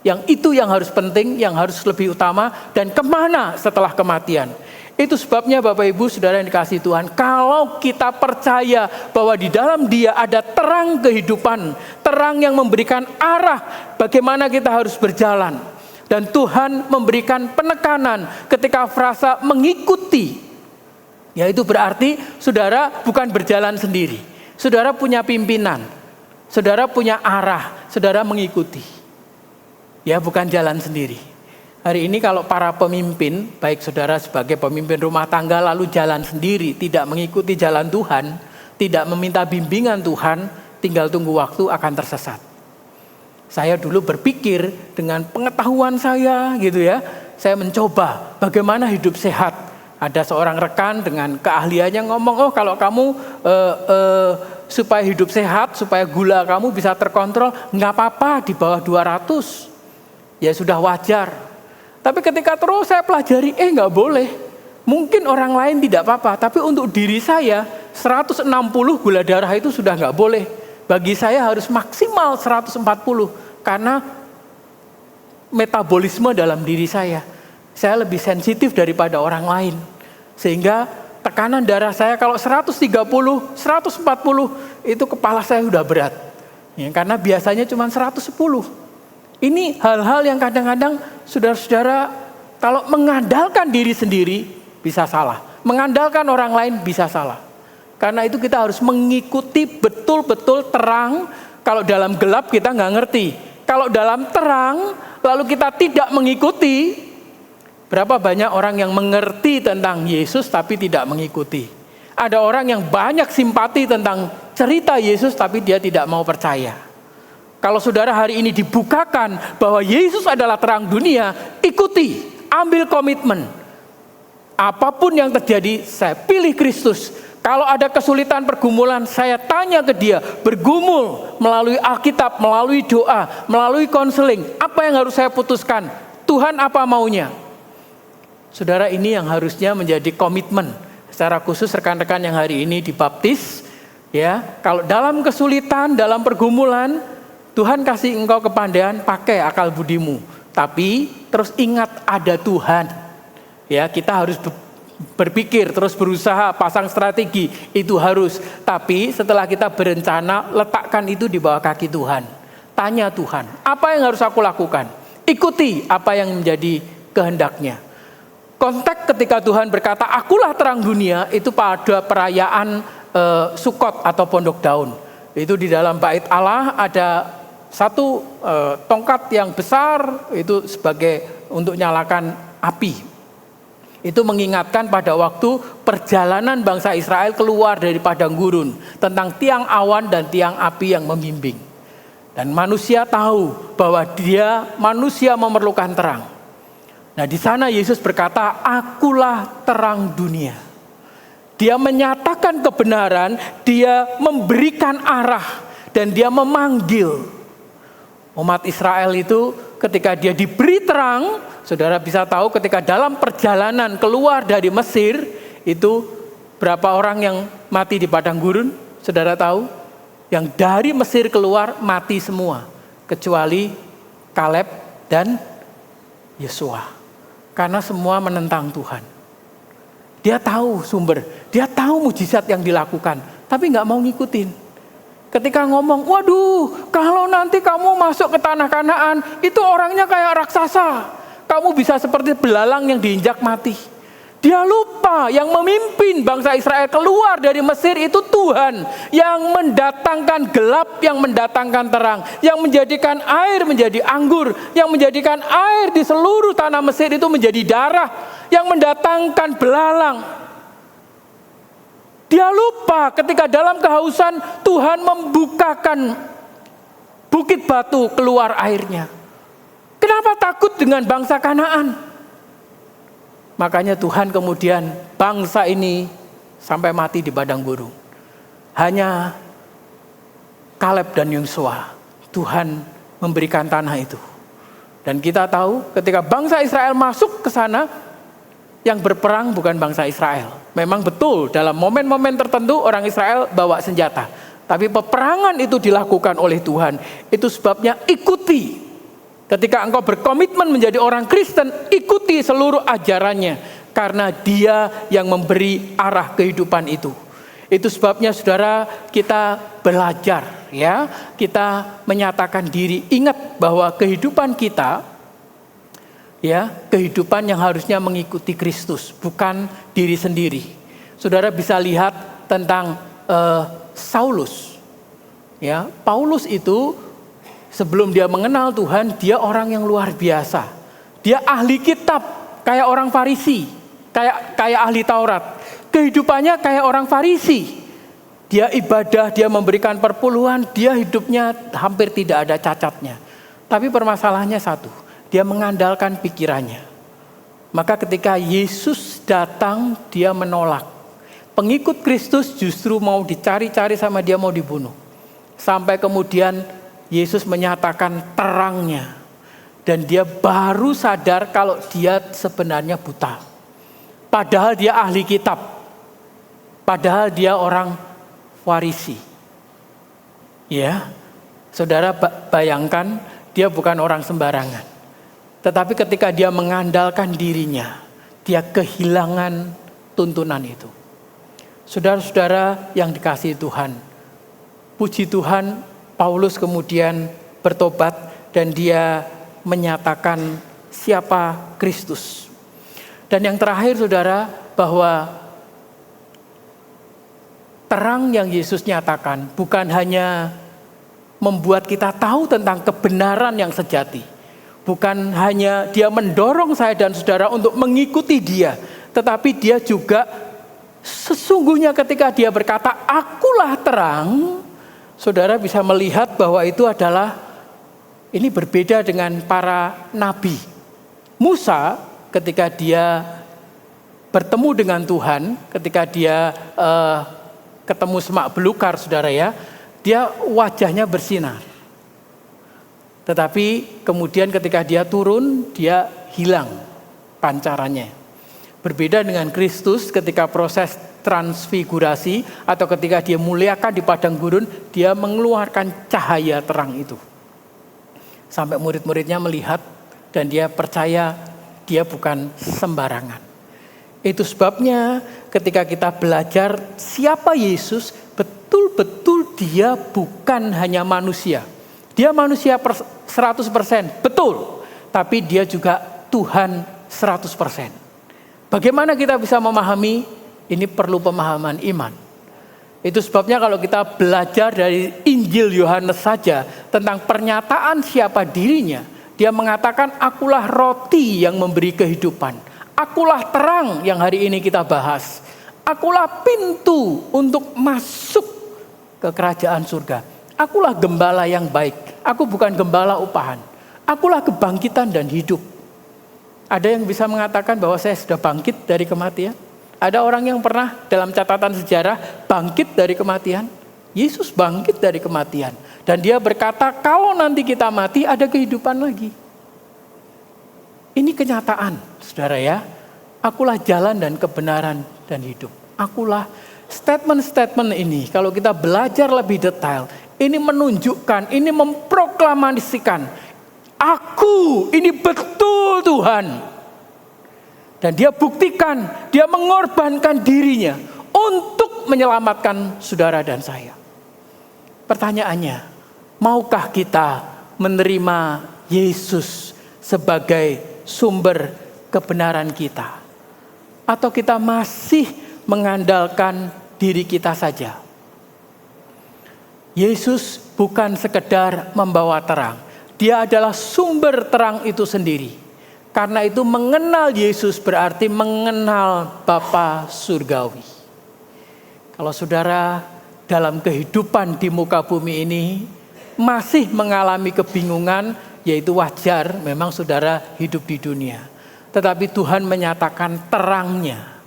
Yang itu yang harus penting, yang harus lebih utama dan kemana setelah kematian. Itu sebabnya Bapak Ibu Saudara yang dikasihi Tuhan, kalau kita percaya bahwa di dalam Dia ada terang kehidupan, terang yang memberikan arah bagaimana kita harus berjalan. Dan Tuhan memberikan penekanan ketika frasa mengikuti. Yaitu berarti saudara bukan berjalan sendiri. Saudara punya pimpinan, saudara punya arah, saudara mengikuti. Ya bukan jalan sendiri. Hari ini kalau para pemimpin, baik saudara sebagai pemimpin rumah tangga lalu jalan sendiri, tidak mengikuti jalan Tuhan, tidak meminta bimbingan Tuhan, tinggal tunggu waktu akan tersesat. Saya dulu berpikir dengan pengetahuan saya gitu ya, saya mencoba bagaimana hidup sehat. Ada seorang rekan dengan keahliannya ngomong, oh kalau kamu supaya hidup sehat, supaya gula kamu bisa terkontrol, nggak apa-apa di bawah 200, ya sudah wajar. Tapi ketika terus saya pelajari, nggak boleh. Mungkin orang lain tidak apa-apa, tapi untuk diri saya 160 gula darah itu sudah nggak boleh. Bagi saya harus maksimal 140 karena metabolisme dalam diri saya. Saya lebih sensitif daripada orang lain. Sehingga tekanan darah saya kalau 130, 140 itu kepala saya sudah berat. Ya, karena biasanya cuma 110. Ini hal-hal yang kadang-kadang saudara-saudara kalau mengandalkan diri sendiri bisa salah. Mengandalkan orang lain bisa salah. Karena itu kita harus mengikuti betul-betul terang. Kalau dalam gelap kita nggak ngerti. Kalau dalam terang lalu kita tidak mengikuti. Berapa banyak orang yang mengerti tentang Yesus tapi tidak mengikuti. Ada orang yang banyak simpati tentang cerita Yesus tapi dia tidak mau percaya. Kalau saudara hari ini dibukakan bahwa Yesus adalah terang dunia, ikuti, ambil komitmen. Apapun yang terjadi, saya pilih Kristus. Kalau ada kesulitan pergumulan, saya tanya ke Dia, bergumul melalui Alkitab, melalui doa, melalui konseling. Apa yang harus saya putuskan? Tuhan apa maunya? Saudara, ini yang harusnya menjadi komitmen. Secara khusus rekan-rekan yang hari ini dibaptis, ya, kalau dalam kesulitan, dalam pergumulan, Tuhan kasih engkau kepandaian, pakai akal budimu. Tapi terus ingat ada Tuhan. Ya, kita harus berpikir, terus berusaha, pasang strategi, itu harus. Tapi setelah kita berencana, letakkan itu di bawah kaki Tuhan. Tanya Tuhan, apa yang harus aku lakukan? Ikuti apa yang menjadi kehendaknya. Konteks ketika Tuhan berkata, akulah terang dunia, itu pada perayaan Sukot atau Pondok Daun. Itu di dalam bait Allah ada satu tongkat yang besar itu sebagai untuk nyalakan api. Itu mengingatkan pada waktu perjalanan bangsa Israel keluar dari padang gurun tentang tiang awan dan tiang api yang membimbing. Dan manusia tahu bahwa manusia memerlukan terang. Nah, di sana Yesus berkata, akulah terang dunia. Dia menyatakan kebenaran, dia memberikan arah dan dia memanggil. Umat Israel itu ketika dia diberi terang, saudara bisa tahu ketika dalam perjalanan keluar dari Mesir, itu berapa orang yang mati di padang gurun? Saudara tahu? Yang dari Mesir keluar mati semua, kecuali Kaleb dan Yosua. Karena semua menentang Tuhan. Dia tahu sumber, dia tahu mujizat yang dilakukan, tapi nggak mau ngikutin. Ketika ngomong, waduh, kalau nanti kamu masuk ke tanah Kanaan, itu orangnya kayak raksasa. Kamu bisa seperti belalang yang diinjak mati. Dia lupa yang memimpin bangsa Israel keluar dari Mesir itu Tuhan, yang mendatangkan gelap, yang mendatangkan terang, yang menjadikan air menjadi anggur, yang menjadikan air di seluruh tanah Mesir itu menjadi darah, yang mendatangkan belalang. Dia lupa ketika dalam kehausan Tuhan membukakan bukit batu keluar airnya. Kenapa takut dengan bangsa Kanaan? Makanya Tuhan kemudian bangsa ini sampai mati di padang gurun. Hanya Kaleb dan Yosua, Tuhan memberikan tanah itu. Dan kita tahu ketika bangsa Israel masuk ke sana, yang berperang bukan bangsa Israel. Memang betul dalam momen-momen tertentu orang Israel bawa senjata. Tapi peperangan itu dilakukan oleh Tuhan. Itu sebabnya ikuti. Ketika engkau berkomitmen menjadi orang Kristen, ikuti seluruh ajarannya. Karena dia yang memberi arah kehidupan itu. Itu sebabnya saudara, kita belajar, ya, kita menyatakan diri. Ingat bahwa kehidupan kita, ya, kehidupan yang harusnya mengikuti Kristus, bukan diri sendiri. Saudara bisa lihat tentang Saulus. Ya, Paulus itu sebelum dia mengenal Tuhan, dia orang yang luar biasa. Dia ahli kitab, kayak orang Farisi, kayak ahli Taurat. Kehidupannya kayak orang Farisi. Dia ibadah, dia memberikan perpuluhan, dia hidupnya hampir tidak ada cacatnya. Tapi permasalahannya satu, dia mengandalkan pikirannya. Maka ketika Yesus datang, dia menolak. Pengikut Kristus justru mau dicari-cari sama dia, mau dibunuh. Sampai kemudian Yesus menyatakan terangnya. Dan dia baru sadar kalau dia sebenarnya buta. Padahal dia ahli kitab. Padahal dia orang Farisi. Ya, saudara bayangkan dia bukan orang sembarangan. Tetapi ketika dia mengandalkan dirinya, dia kehilangan tuntunan itu. Saudara-saudara yang dikasihi Tuhan, puji Tuhan, Paulus kemudian bertobat dan dia menyatakan siapa Kristus. Dan yang terakhir saudara, bahwa terang yang Yesus nyatakan bukan hanya membuat kita tahu tentang kebenaran yang sejati. Bukan hanya dia mendorong saya dan saudara untuk mengikuti dia. Tetapi dia juga sesungguhnya ketika dia berkata, akulah terang, saudara bisa melihat bahwa itu adalah, ini berbeda dengan para nabi. Musa ketika dia bertemu dengan Tuhan, ketika dia ketemu semak belukar saudara ya, dia wajahnya bersinar. Tetapi kemudian ketika dia turun, dia hilang pancarannya. Berbeda dengan Kristus ketika proses transfigurasi atau ketika dia muliakan di padang gurun, dia mengeluarkan cahaya terang itu. Sampai murid-muridnya melihat dan dia percaya dia bukan sembarangan. Itu sebabnya ketika kita belajar siapa Yesus, betul-betul dia bukan hanya manusia. Dia manusia 100%, betul. Tapi dia juga Tuhan 100%. Bagaimana kita bisa memahami? Ini perlu pemahaman iman. Itu sebabnya kalau kita belajar dari Injil Yohanes saja tentang pernyataan siapa dirinya, dia mengatakan akulah roti yang memberi kehidupan. Akulah terang yang hari ini kita bahas. Akulah pintu untuk masuk ke kerajaan surga. Akulah gembala yang baik. Aku bukan gembala upahan. Akulah kebangkitan dan hidup. Ada yang bisa mengatakan bahwa saya sudah bangkit dari kematian? Ada orang yang pernah dalam catatan sejarah bangkit dari kematian? Yesus bangkit dari kematian. Dan dia berkata, kalau nanti kita mati ada kehidupan lagi. Ini kenyataan, saudara ya. Akulah jalan dan kebenaran dan hidup. Akulah statement-statement ini, kalau kita belajar lebih detail, ini menunjukkan, ini memproklamasikan, aku ini betul Tuhan. Dan dia buktikan, dia mengorbankan dirinya untuk menyelamatkan saudara dan saya. Pertanyaannya, maukah kita menerima Yesus sebagai sumber kebenaran kita? Atau kita masih mengandalkan diri kita saja? Yesus bukan sekedar membawa terang. Dia adalah sumber terang itu sendiri. Karena itu mengenal Yesus berarti mengenal Bapa Surgawi. Kalau saudara dalam kehidupan di muka bumi ini masih mengalami kebingungan, yaitu wajar, memang saudara hidup di dunia. Tetapi Tuhan menyatakan terangnya.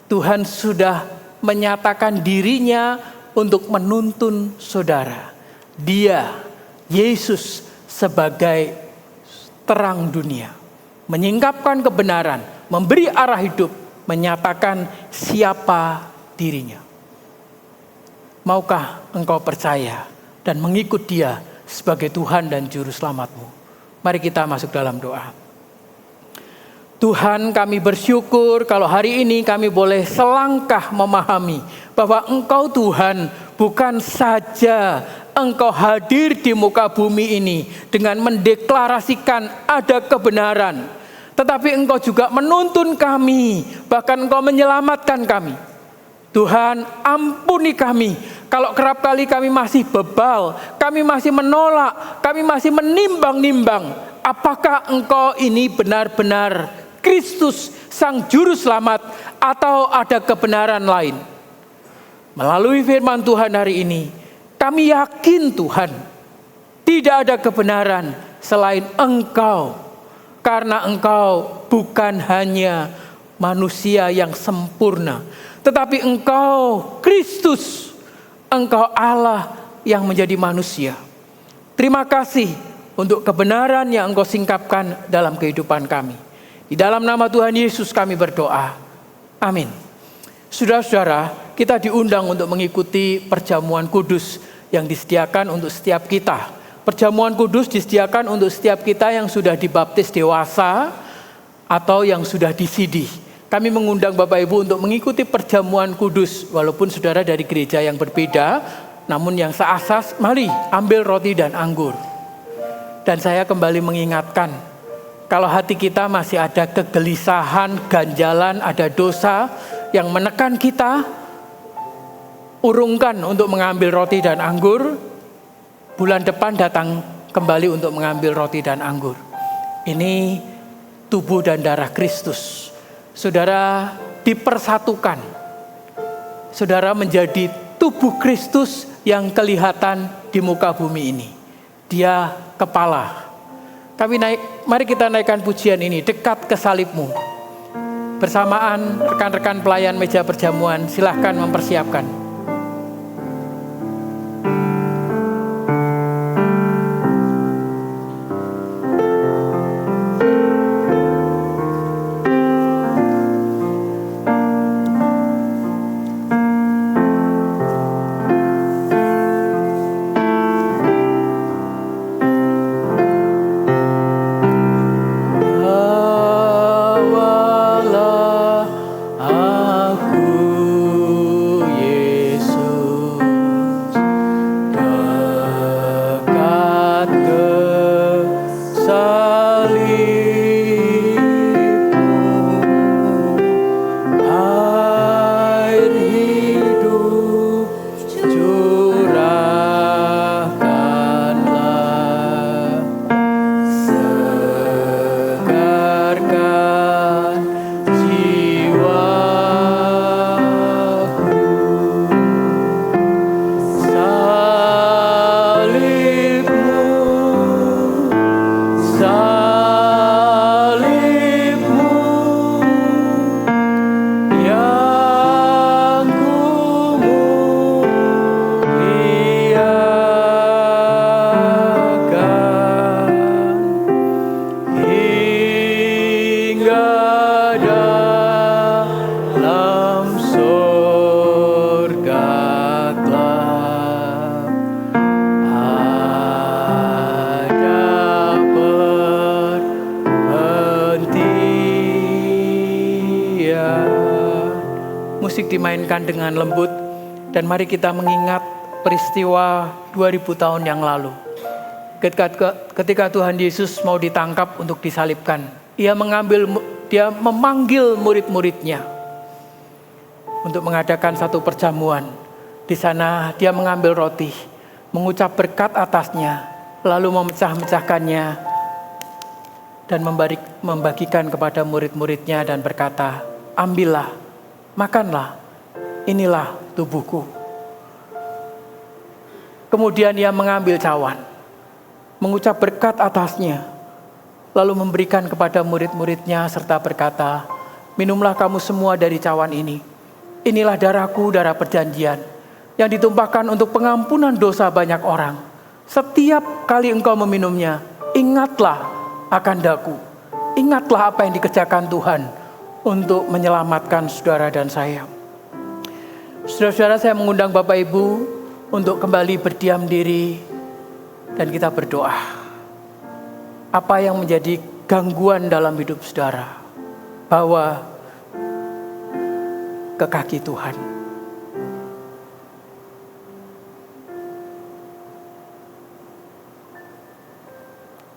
Tuhan sudah menyatakan dirinya untuk menuntun saudara. Dia, Yesus sebagai terang dunia. Menyingkapkan kebenaran, memberi arah hidup, menyatakan siapa dirinya. Maukah engkau percaya dan mengikut Dia sebagai Tuhan dan Juru Selamatmu? Mari kita masuk dalam doa. Tuhan, kami bersyukur kalau hari ini kami boleh selangkah memahami bahwa Engkau Tuhan bukan saja Engkau hadir di muka bumi ini dengan mendeklarasikan ada kebenaran, tetapi Engkau juga menuntun kami, bahkan Engkau menyelamatkan kami. Tuhan, ampuni kami kalau kerap kali kami masih bebal, kami masih menolak, kami masih menimbang-nimbang apakah Engkau ini benar-benar Kristus Sang Juru Selamat atau ada kebenaran lain. Melalui firman Tuhan hari ini, kami yakin Tuhan, tidak ada kebenaran selain Engkau. Karena Engkau bukan hanya manusia yang sempurna, tetapi Engkau Kristus, Engkau Allah yang menjadi manusia. Terima kasih untuk kebenaran yang Engkau singkapkan dalam kehidupan kami. Di dalam nama Tuhan Yesus kami berdoa. Amin. Saudara-saudara, kita diundang untuk mengikuti perjamuan kudus yang disediakan untuk setiap kita. Perjamuan kudus disediakan untuk setiap kita yang sudah dibaptis dewasa atau yang sudah disidih. Kami mengundang Bapak Ibu untuk mengikuti perjamuan kudus. Walaupun saudara dari gereja yang berbeda, namun yang seasas, mari ambil roti dan anggur. Dan saya kembali mengingatkan, kalau hati kita masih ada kegelisahan, ganjalan, ada dosa yang menekan kita, urungkan untuk mengambil roti dan anggur. Bulan depan datang kembali untuk mengambil roti dan anggur. Ini tubuh dan darah Kristus. Saudara dipersatukan. Saudara menjadi tubuh Kristus yang kelihatan di muka bumi ini. Dia kepala. Mari kita naikkan pujian ini, dekat ke salibmu. Bersamaan rekan-rekan pelayan meja perjamuan, silahkan mempersiapkan. Musik dimainkan dengan lembut, dan mari kita mengingat peristiwa 2000 tahun yang lalu. Ketika Tuhan Yesus mau ditangkap untuk disalibkan, dia dia memanggil murid-muridnya untuk mengadakan satu perjamuan. Di sana dia mengambil roti, mengucap berkat atasnya, lalu memecah-mecahkannya dan membagikan kepada murid-muridnya dan berkata, "Ambillah, makanlah, inilah tubuhku." Kemudian ia mengambil cawan, mengucap berkat atasnya, lalu memberikan kepada murid-muridnya serta berkata, "Minumlah kamu semua dari cawan ini. Inilah darahku, darah perjanjian, yang ditumpahkan untuk pengampunan dosa banyak orang. Setiap kali engkau meminumnya, ingatlah akan daku. Ingatlah apa yang dikerjakan Tuhan untuk menyelamatkan saudara dan saya." Saudara-saudara, saya mengundang Bapak Ibu untuk kembali berdiam diri dan kita berdoa. Apa yang menjadi gangguan dalam hidup saudara, bawa ke kaki Tuhan.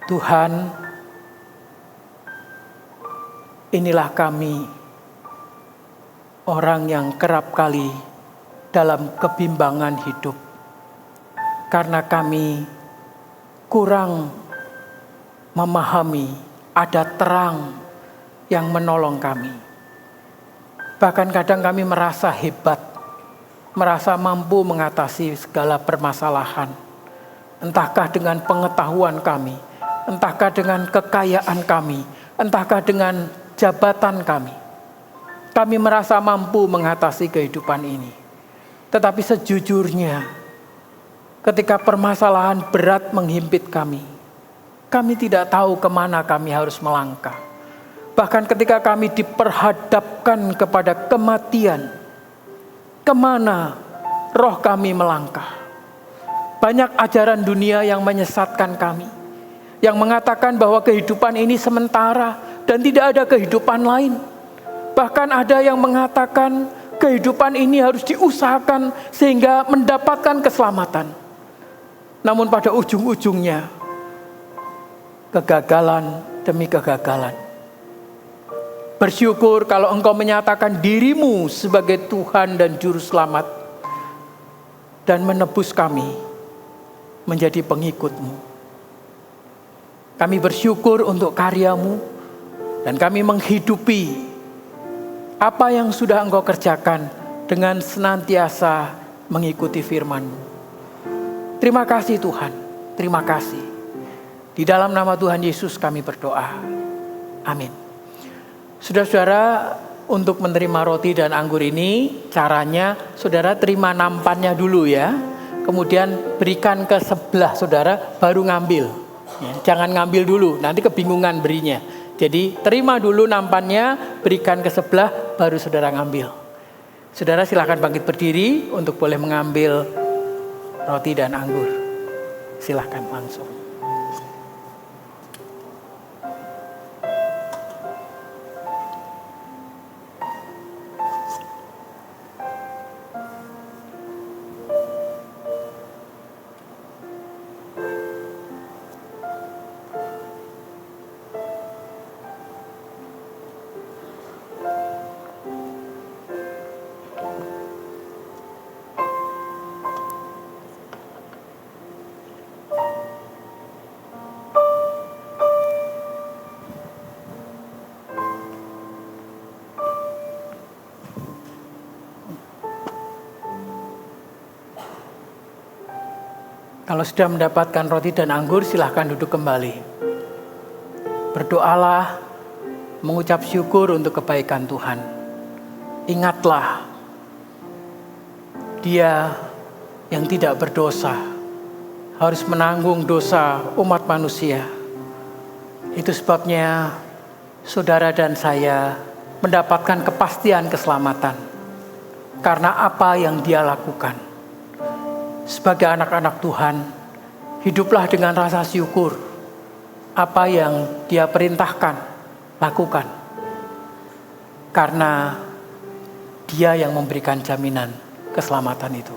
Tuhan, inilah kami, orang yang kerap kali dalam kebimbangan hidup, karena kami kurang memahami ada terang yang menolong kami. Bahkan kadang kami merasa hebat, merasa mampu mengatasi segala permasalahan. Entahkah dengan pengetahuan kami, entahkah dengan kekayaan kami, entahkah dengan jabatan kami. Kami merasa mampu mengatasi kehidupan ini. Tetapi sejujurnya, ketika permasalahan berat menghimpit kami tidak tahu kemana kami harus melangkah. Bahkan ketika kami diperhadapkan kepada kematian, kemana roh kami melangkah? Banyak ajaran dunia yang menyesatkan kami, yang mengatakan bahwa kehidupan ini sementara dan tidak ada kehidupan lain. Bahkan ada yang mengatakan kehidupan ini harus diusahakan sehingga mendapatkan keselamatan. Namun pada ujung-ujungnya, kegagalan demi kegagalan. Bersyukur kalau engkau menyatakan dirimu sebagai Tuhan dan Juru Selamat dan menebus kami menjadi pengikutmu. Kami bersyukur untuk karyamu dan kami menghidupi apa yang sudah engkau kerjakan dengan senantiasa mengikuti firman-Mu. Terima kasih Tuhan, terima kasih. Di dalam nama Tuhan Yesus kami berdoa. Amin. Saudara-saudara, untuk menerima roti dan anggur ini, caranya saudara terima nampannya dulu ya. Kemudian berikan ke sebelah saudara, baru ngambil. Ya, jangan ngambil dulu, nanti kebingungan berinya. Jadi terima dulu nampannya, berikan ke sebelah, baru saudara ngambil. Saudara silakan bangkit berdiri untuk boleh mengambil roti dan anggur. Silakan langsung. Kalau sudah mendapatkan roti dan anggur, silahkan duduk kembali. Berdoalah, mengucap syukur untuk kebaikan Tuhan. Ingatlah, Dia yang tidak berdosa harus menanggung dosa umat manusia. Itu sebabnya saudara dan saya mendapatkan kepastian keselamatan karena apa yang Dia lakukan. Sebagai anak-anak Tuhan, hiduplah dengan rasa syukur. Apa yang Dia perintahkan, lakukan. Karena Dia yang memberikan jaminan keselamatan itu.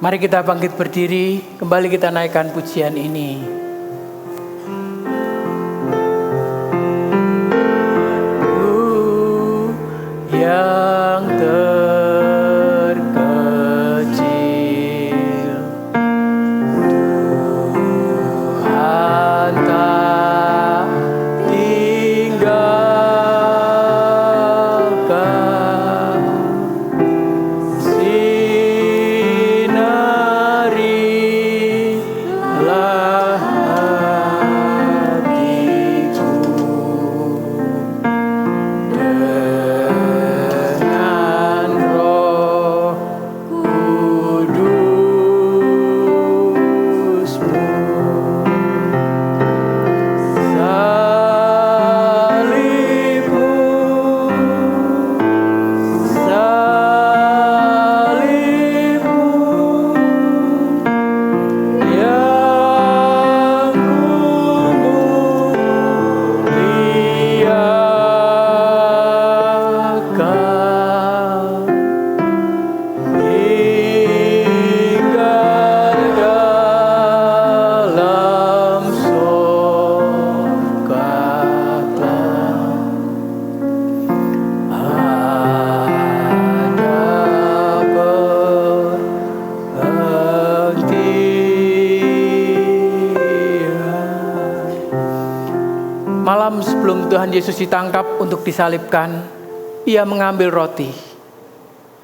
Mari kita bangkit berdiri, kembali kita naikkan pujian ini. Yang terkecil, Tuhan tak tinggalkan. Sinarilah hatiku dengan Roh Kudus-Mu. Salib-Mu, salib-Mu yang kumuliakan hingga dalam sorgalah ada penghentian. Malam sebelum Tuhan Yesus ditangkap untuk disalibkan, Ia mengambil roti.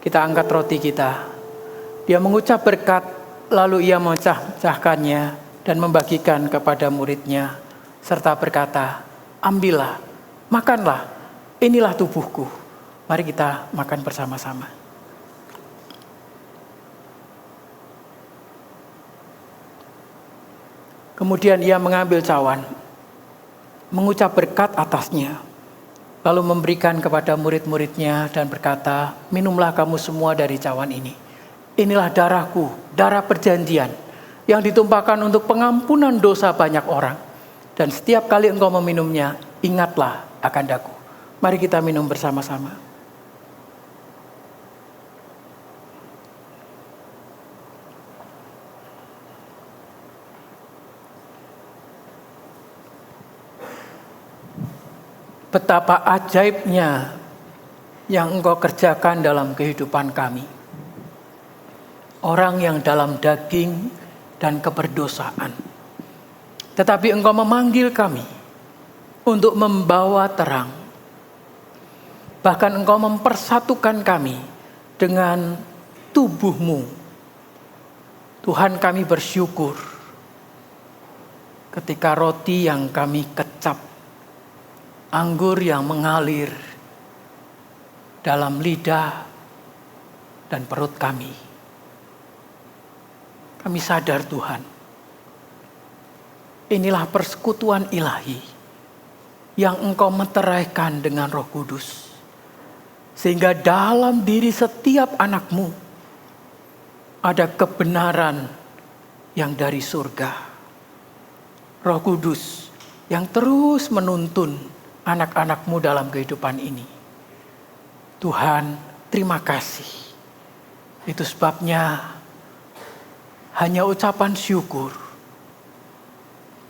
Kita angkat roti kita. Dia mengucap berkat, lalu Ia memecah-mecahkannya dan membagikan kepada muridnya, serta berkata, ambillah, makanlah, inilah tubuhku. Mari kita makan bersama-sama. Kemudian Ia mengambil cawan, mengucap berkat atasnya, lalu memberikan kepada murid-muridnya dan berkata, minumlah kamu semua dari cawan ini. Inilah darahku, darah perjanjian, yang ditumpahkan untuk pengampunan dosa banyak orang. Dan setiap kali engkau meminumnya, ingatlah akan daku. Mari kita minum bersama-sama. Betapa ajaibnya yang engkau kerjakan dalam kehidupan kami. Orang yang dalam daging dan keberdosaan. Tetapi engkau memanggil kami untuk membawa terang. Bahkan engkau mempersatukan kami dengan tubuh-Mu. Tuhan, kami bersyukur ketika roti yang kami kecap, anggur yang mengalir dalam lidah dan perut kami. Kami sadar Tuhan, inilah persekutuan ilahi yang Engkau meteraikan dengan Roh Kudus. Sehingga dalam diri setiap anak-Mu ada kebenaran yang dari surga. Roh Kudus yang terus menuntun anak-anak-Mu dalam kehidupan ini. Tuhan, terima kasih. Itu sebabnya hanya ucapan syukur.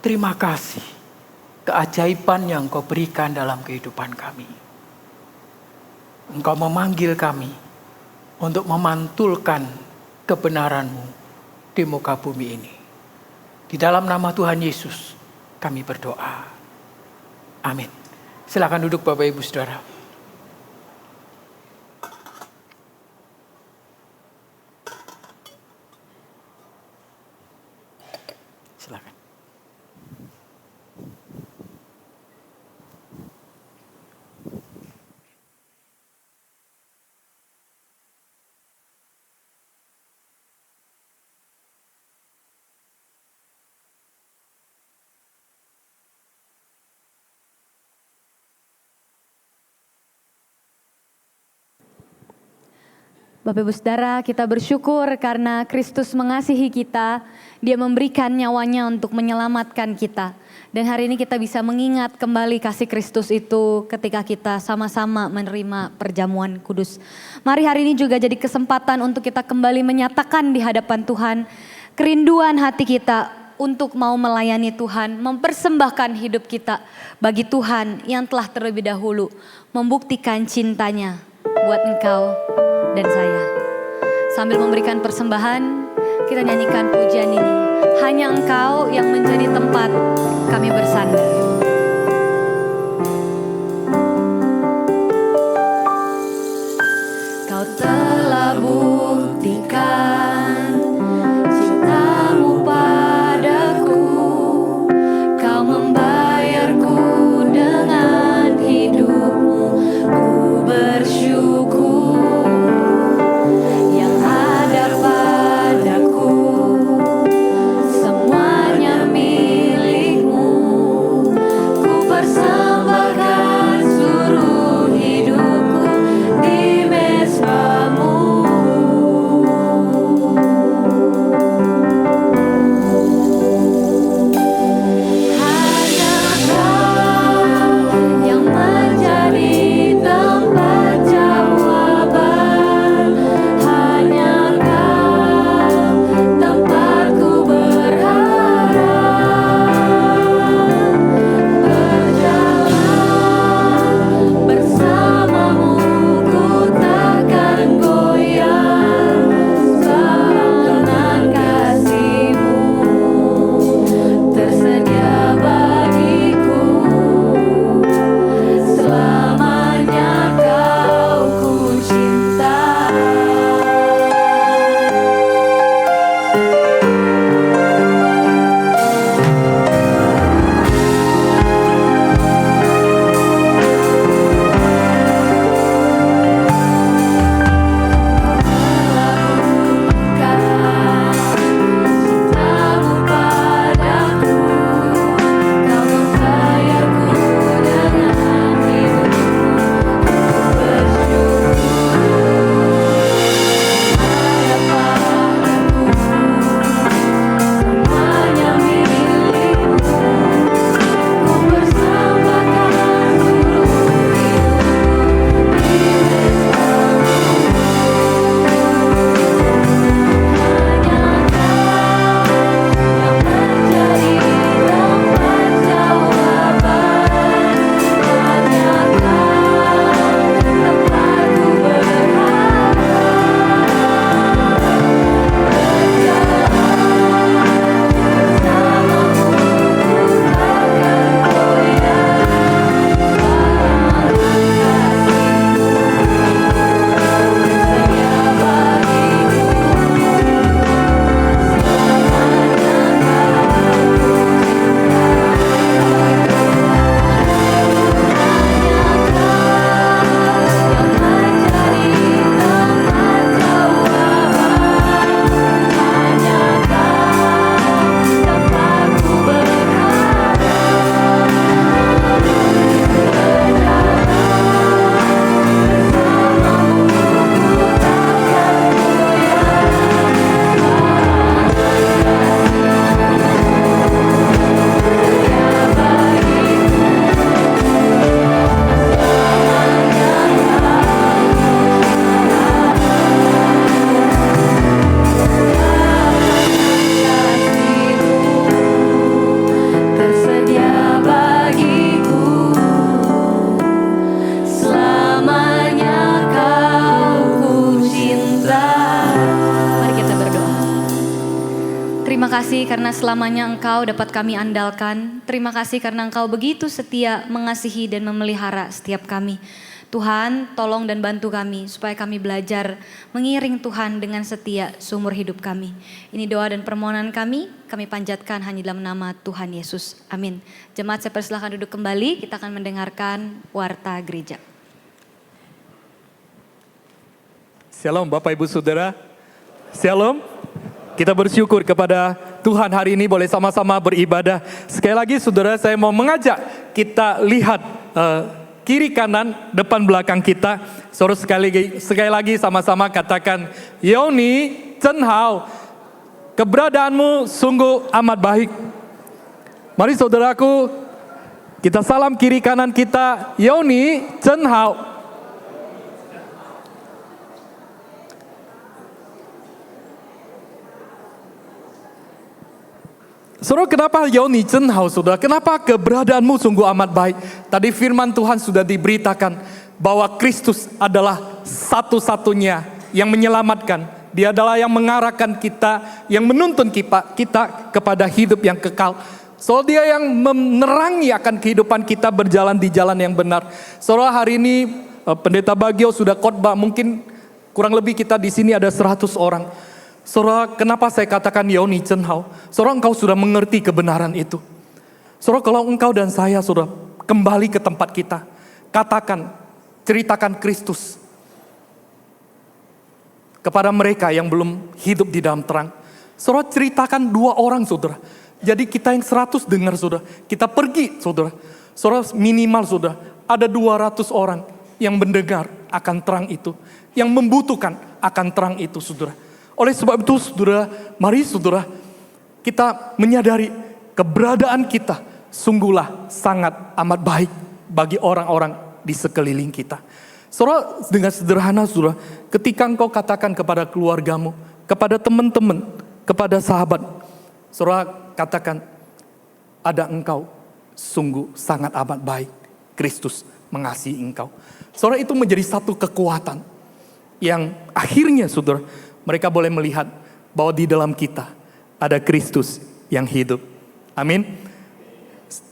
Terima kasih keajaiban yang Kau berikan dalam kehidupan kami. Engkau memanggil kami untuk memantulkan kebenaran-Mu di muka bumi ini. Di dalam nama Tuhan Yesus kami berdoa. Amin. Silakan duduk Bapak Ibu Saudara. Silakan. Bapak Ibu Saudara, kita bersyukur karena Kristus mengasihi kita. Dia memberikan nyawanya untuk menyelamatkan kita. Dan hari ini kita bisa mengingat kembali kasih Kristus itu ketika kita sama-sama menerima perjamuan kudus. Mari hari ini juga jadi kesempatan untuk kita kembali menyatakan di hadapan Tuhan kerinduan hati kita untuk mau melayani Tuhan, mempersembahkan hidup kita bagi Tuhan yang telah terlebih dahulu membuktikan cintanya buat engkau dan saya. Sambil memberikan persembahan, kita nyanyikan pujian ini. Hanya Engkau yang menjadi tempat kami bersandar. Kau telah buktikan cintamu padaku. Kau membayarku dengan hidupmu. Ku bersyukur. Terima kasih karena selamanya Engkau dapat kami andalkan. Terima kasih karena Engkau begitu setia mengasihi dan memelihara setiap kami. Tuhan, tolong dan bantu kami supaya kami belajar mengiring Tuhan dengan setia seumur hidup kami. Ini doa dan permohonan kami panjatkan hanya dalam nama Tuhan Yesus. Amin. Jemaat, saya persilahkan duduk kembali, kita akan mendengarkan warta gereja. Shalom Bapak Ibu Saudara. Shalom. Kita bersyukur kepada Tuhan hari ini boleh sama-sama beribadah. Sekali lagi saudara, saya mau mengajak kita lihat kiri kanan, depan belakang kita. Saudara sekali lagi sama-sama katakan, Yoni, Chen Hao, keberadaanmu sungguh amat baik. Mari saudaraku, kita salam kiri kanan kita, Yoni, Chen Hao. Saudara, kenapa Yoni Chen Hao, saudara? Kenapa keberadaanmu sungguh amat baik? Tadi firman Tuhan sudah diberitakan bahwa Kristus adalah satu-satunya yang menyelamatkan. Dia adalah yang mengarahkan kita, yang menuntun kita kepada hidup yang kekal. So dia yang menerangi akan kehidupan kita berjalan di jalan yang benar. Saudara, hari ini Pendeta Bagio sudah khotbah, mungkin kurang lebih kita di sini ada 100 orang. Saudara, kenapa saya katakan Yoni Chen Hao? Saudara, engkau sudah mengerti kebenaran itu. Saudara, kalau engkau dan saya sudah kembali ke tempat kita, katakan, ceritakan Kristus kepada mereka yang belum hidup di dalam terang. Saudara, ceritakan 2 orang, saudara. Jadi kita yang 100 dengar, saudara. Kita pergi, saudara. Saudara, minimal, saudara, ada 200 orang yang mendengar akan terang itu, yang membutuhkan akan terang itu, saudara. Oleh sebab itu, saudara, mari saudara, kita menyadari keberadaan kita sungguhlah sangat amat baik bagi orang-orang di sekeliling kita. Saudara, dengan sederhana, saudara, ketika engkau katakan kepada keluargamu, kepada teman-teman, kepada sahabat, saudara katakan, ada engkau sungguh sangat amat baik. Kristus mengasihi engkau. Saudara, itu menjadi satu kekuatan yang akhirnya, saudara, mereka boleh melihat bahwa di dalam kita ada Kristus yang hidup. Amin.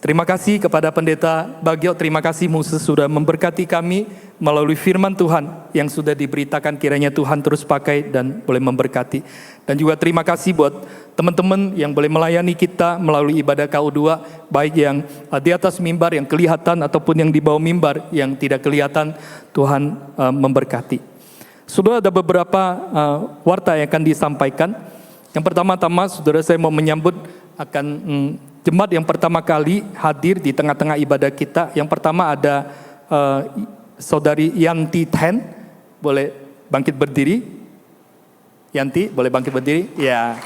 Terima kasih kepada Pendeta Bagio, terima kasih Moses sudah memberkati kami melalui firman Tuhan yang sudah diberitakan, kiranya Tuhan terus pakai dan boleh memberkati. Dan juga terima kasih buat teman-teman yang boleh melayani kita melalui ibadah KU2, baik yang di atas mimbar yang kelihatan ataupun yang di bawah mimbar yang tidak kelihatan. Tuhan memberkati. Sudah ada beberapa warta yang akan disampaikan. Yang pertama-tama, saudara, saya mau menyambut akan jemaat yang pertama kali hadir di tengah-tengah ibadah kita. Yang pertama ada saudari Yanti Ten, boleh bangkit berdiri. Yanti, boleh bangkit berdiri. Ya,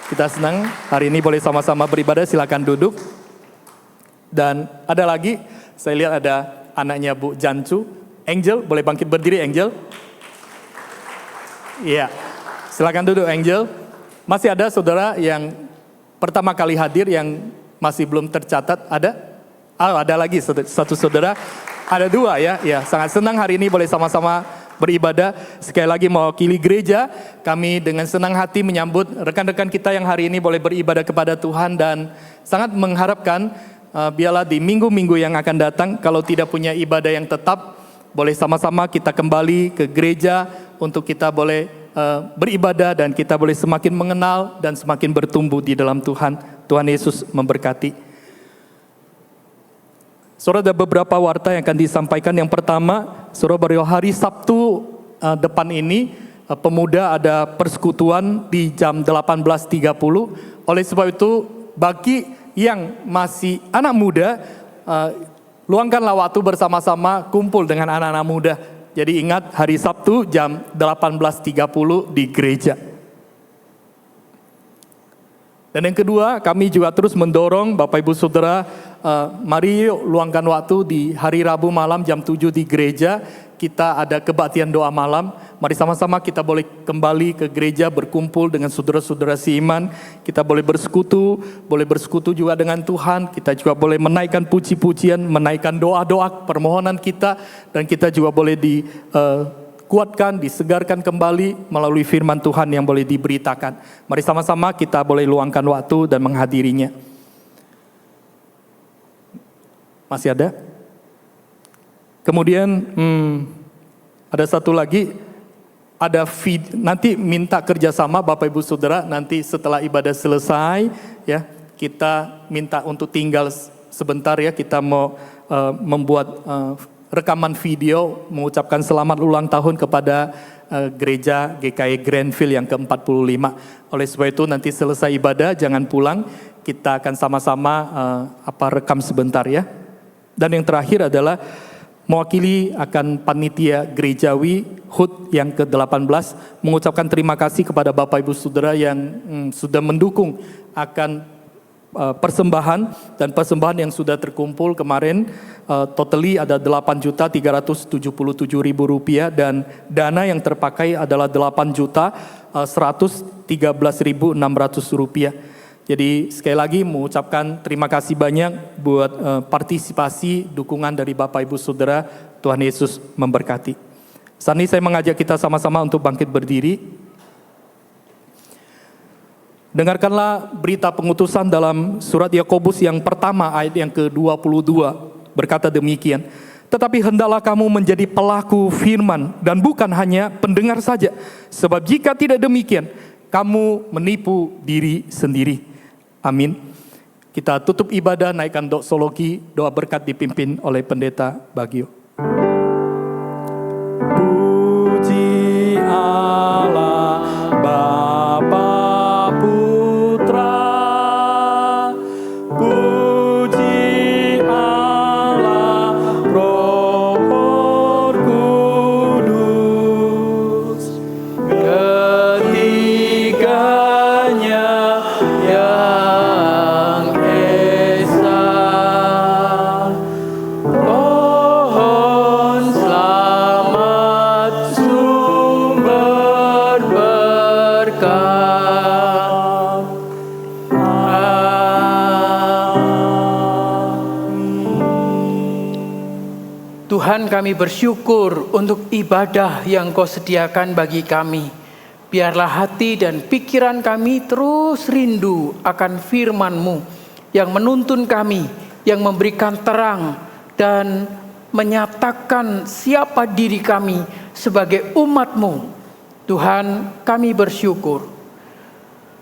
kita senang hari ini boleh sama-sama beribadah. Silakan duduk. Dan ada lagi, saya lihat ada anaknya Bu Jancu, Angel, boleh bangkit berdiri, Angel. Iya, silakan duduk, Angel. Masih ada saudara yang pertama kali hadir yang masih belum tercatat, ada? Ada lagi satu saudara, ada 2 ya. Ya, sangat senang hari ini boleh sama-sama beribadah. Sekali lagi mewakili gereja, kami dengan senang hati menyambut rekan-rekan kita yang hari ini boleh beribadah kepada Tuhan, dan sangat mengharapkan biarlah di minggu-minggu yang akan datang, kalau tidak punya ibadah yang tetap, boleh sama-sama kita kembali ke gereja untuk kita boleh beribadah dan kita boleh semakin mengenal dan semakin bertumbuh di dalam Tuhan. Tuhan Yesus memberkati. Saudara, ada beberapa warta yang akan disampaikan. Yang pertama, saudara, baru hari Sabtu depan ini pemuda ada persekutuan di jam 18.30. Oleh sebab itu, bagi yang masih anak muda, luangkanlah waktu bersama-sama kumpul dengan anak-anak muda. Jadi ingat, hari Sabtu jam 18.30 di gereja. Dan yang kedua, kami juga terus mendorong Bapak Ibu Saudara, mari yuk luangkan waktu di hari Rabu malam jam 7 di gereja. Kita ada kebaktian doa malam. Mari sama-sama kita boleh kembali ke gereja, berkumpul dengan saudara-saudara seiman. Kita boleh bersekutu juga dengan Tuhan. Kita juga boleh menaikkan puji-pujian, menaikkan doa-doa permohonan kita. Dan kita juga boleh dikuatkan, disegarkan kembali melalui firman Tuhan yang boleh diberitakan. Mari sama-sama kita boleh luangkan waktu dan menghadirinya. Masih ada? Kemudian ada satu lagi, ada nanti minta kerjasama Bapak Ibu Saudara, nanti setelah ibadah selesai ya, kita minta untuk tinggal sebentar ya, kita mau membuat rekaman video mengucapkan selamat ulang tahun kepada gereja GKI Grandville yang ke-45. Oleh sebab itu nanti selesai ibadah jangan pulang, kita akan sama-sama rekam sebentar ya. Dan yang terakhir adalah mewakili akan panitia gerejawi HUT yang ke-18 mengucapkan terima kasih kepada Bapak Ibu Saudara yang sudah mendukung akan persembahan dan persembahan yang sudah terkumpul kemarin. Totally ada Rp8.377.000 dan dana yang terpakai adalah Rp8.113.600. Jadi sekali lagi mengucapkan terima kasih banyak buat partisipasi dukungan dari Bapak Ibu Saudara. Tuhan Yesus memberkati. Saat ini saya mengajak kita sama-sama untuk bangkit berdiri. Dengarkanlah berita pengutusan dalam surat Yakobus yang pertama ayat yang ke-22 berkata demikian. Tetapi hendaklah kamu menjadi pelaku firman dan bukan hanya pendengar saja. Sebab jika tidak demikian, kamu menipu diri sendiri. Amin. Kita tutup ibadah, naikkan doksologi, doa berkat dipimpin oleh Pendeta Bagio. Puji Allah Bapa Putra, puji Allah Roh Kudus, ketiganya yang esa. Pohon selamat sumber berkat. Tuhan, kami bersyukur untuk ibadah yang Kau sediakan bagi kami. Biarlah hati dan pikiran kami terus rindu akan firman-Mu yang menuntun kami, yang memberikan terang dan menyatakan siapa diri kami sebagai umat-Mu. Tuhan, kami bersyukur.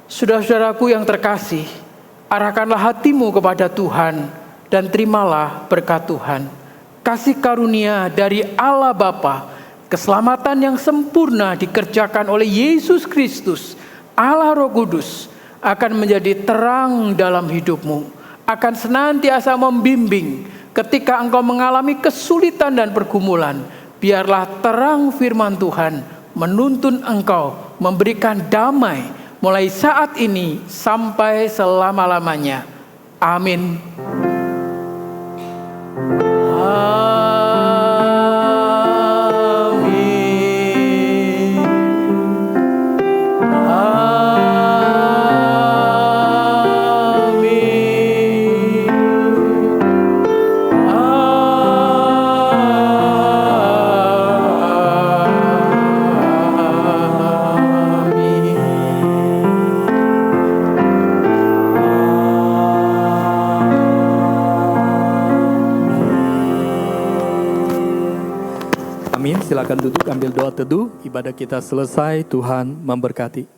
Saudara-saudaraku yang terkasih, arahkanlah hatimu kepada Tuhan dan terimalah berkat Tuhan. Kasih karunia dari Allah Bapa, keselamatan yang sempurna dikerjakan oleh Yesus Kristus, Allah Roh Kudus, akan menjadi terang dalam hidupmu, akan senantiasa membimbing ketika engkau mengalami kesulitan dan pergumulan. Biarlah terang firman Tuhan menuntun engkau, memberikan damai mulai saat ini sampai selama-lamanya. Amin. Silakan duduk, ambil doa teduh. Ibadah kita selesai. Tuhan memberkati.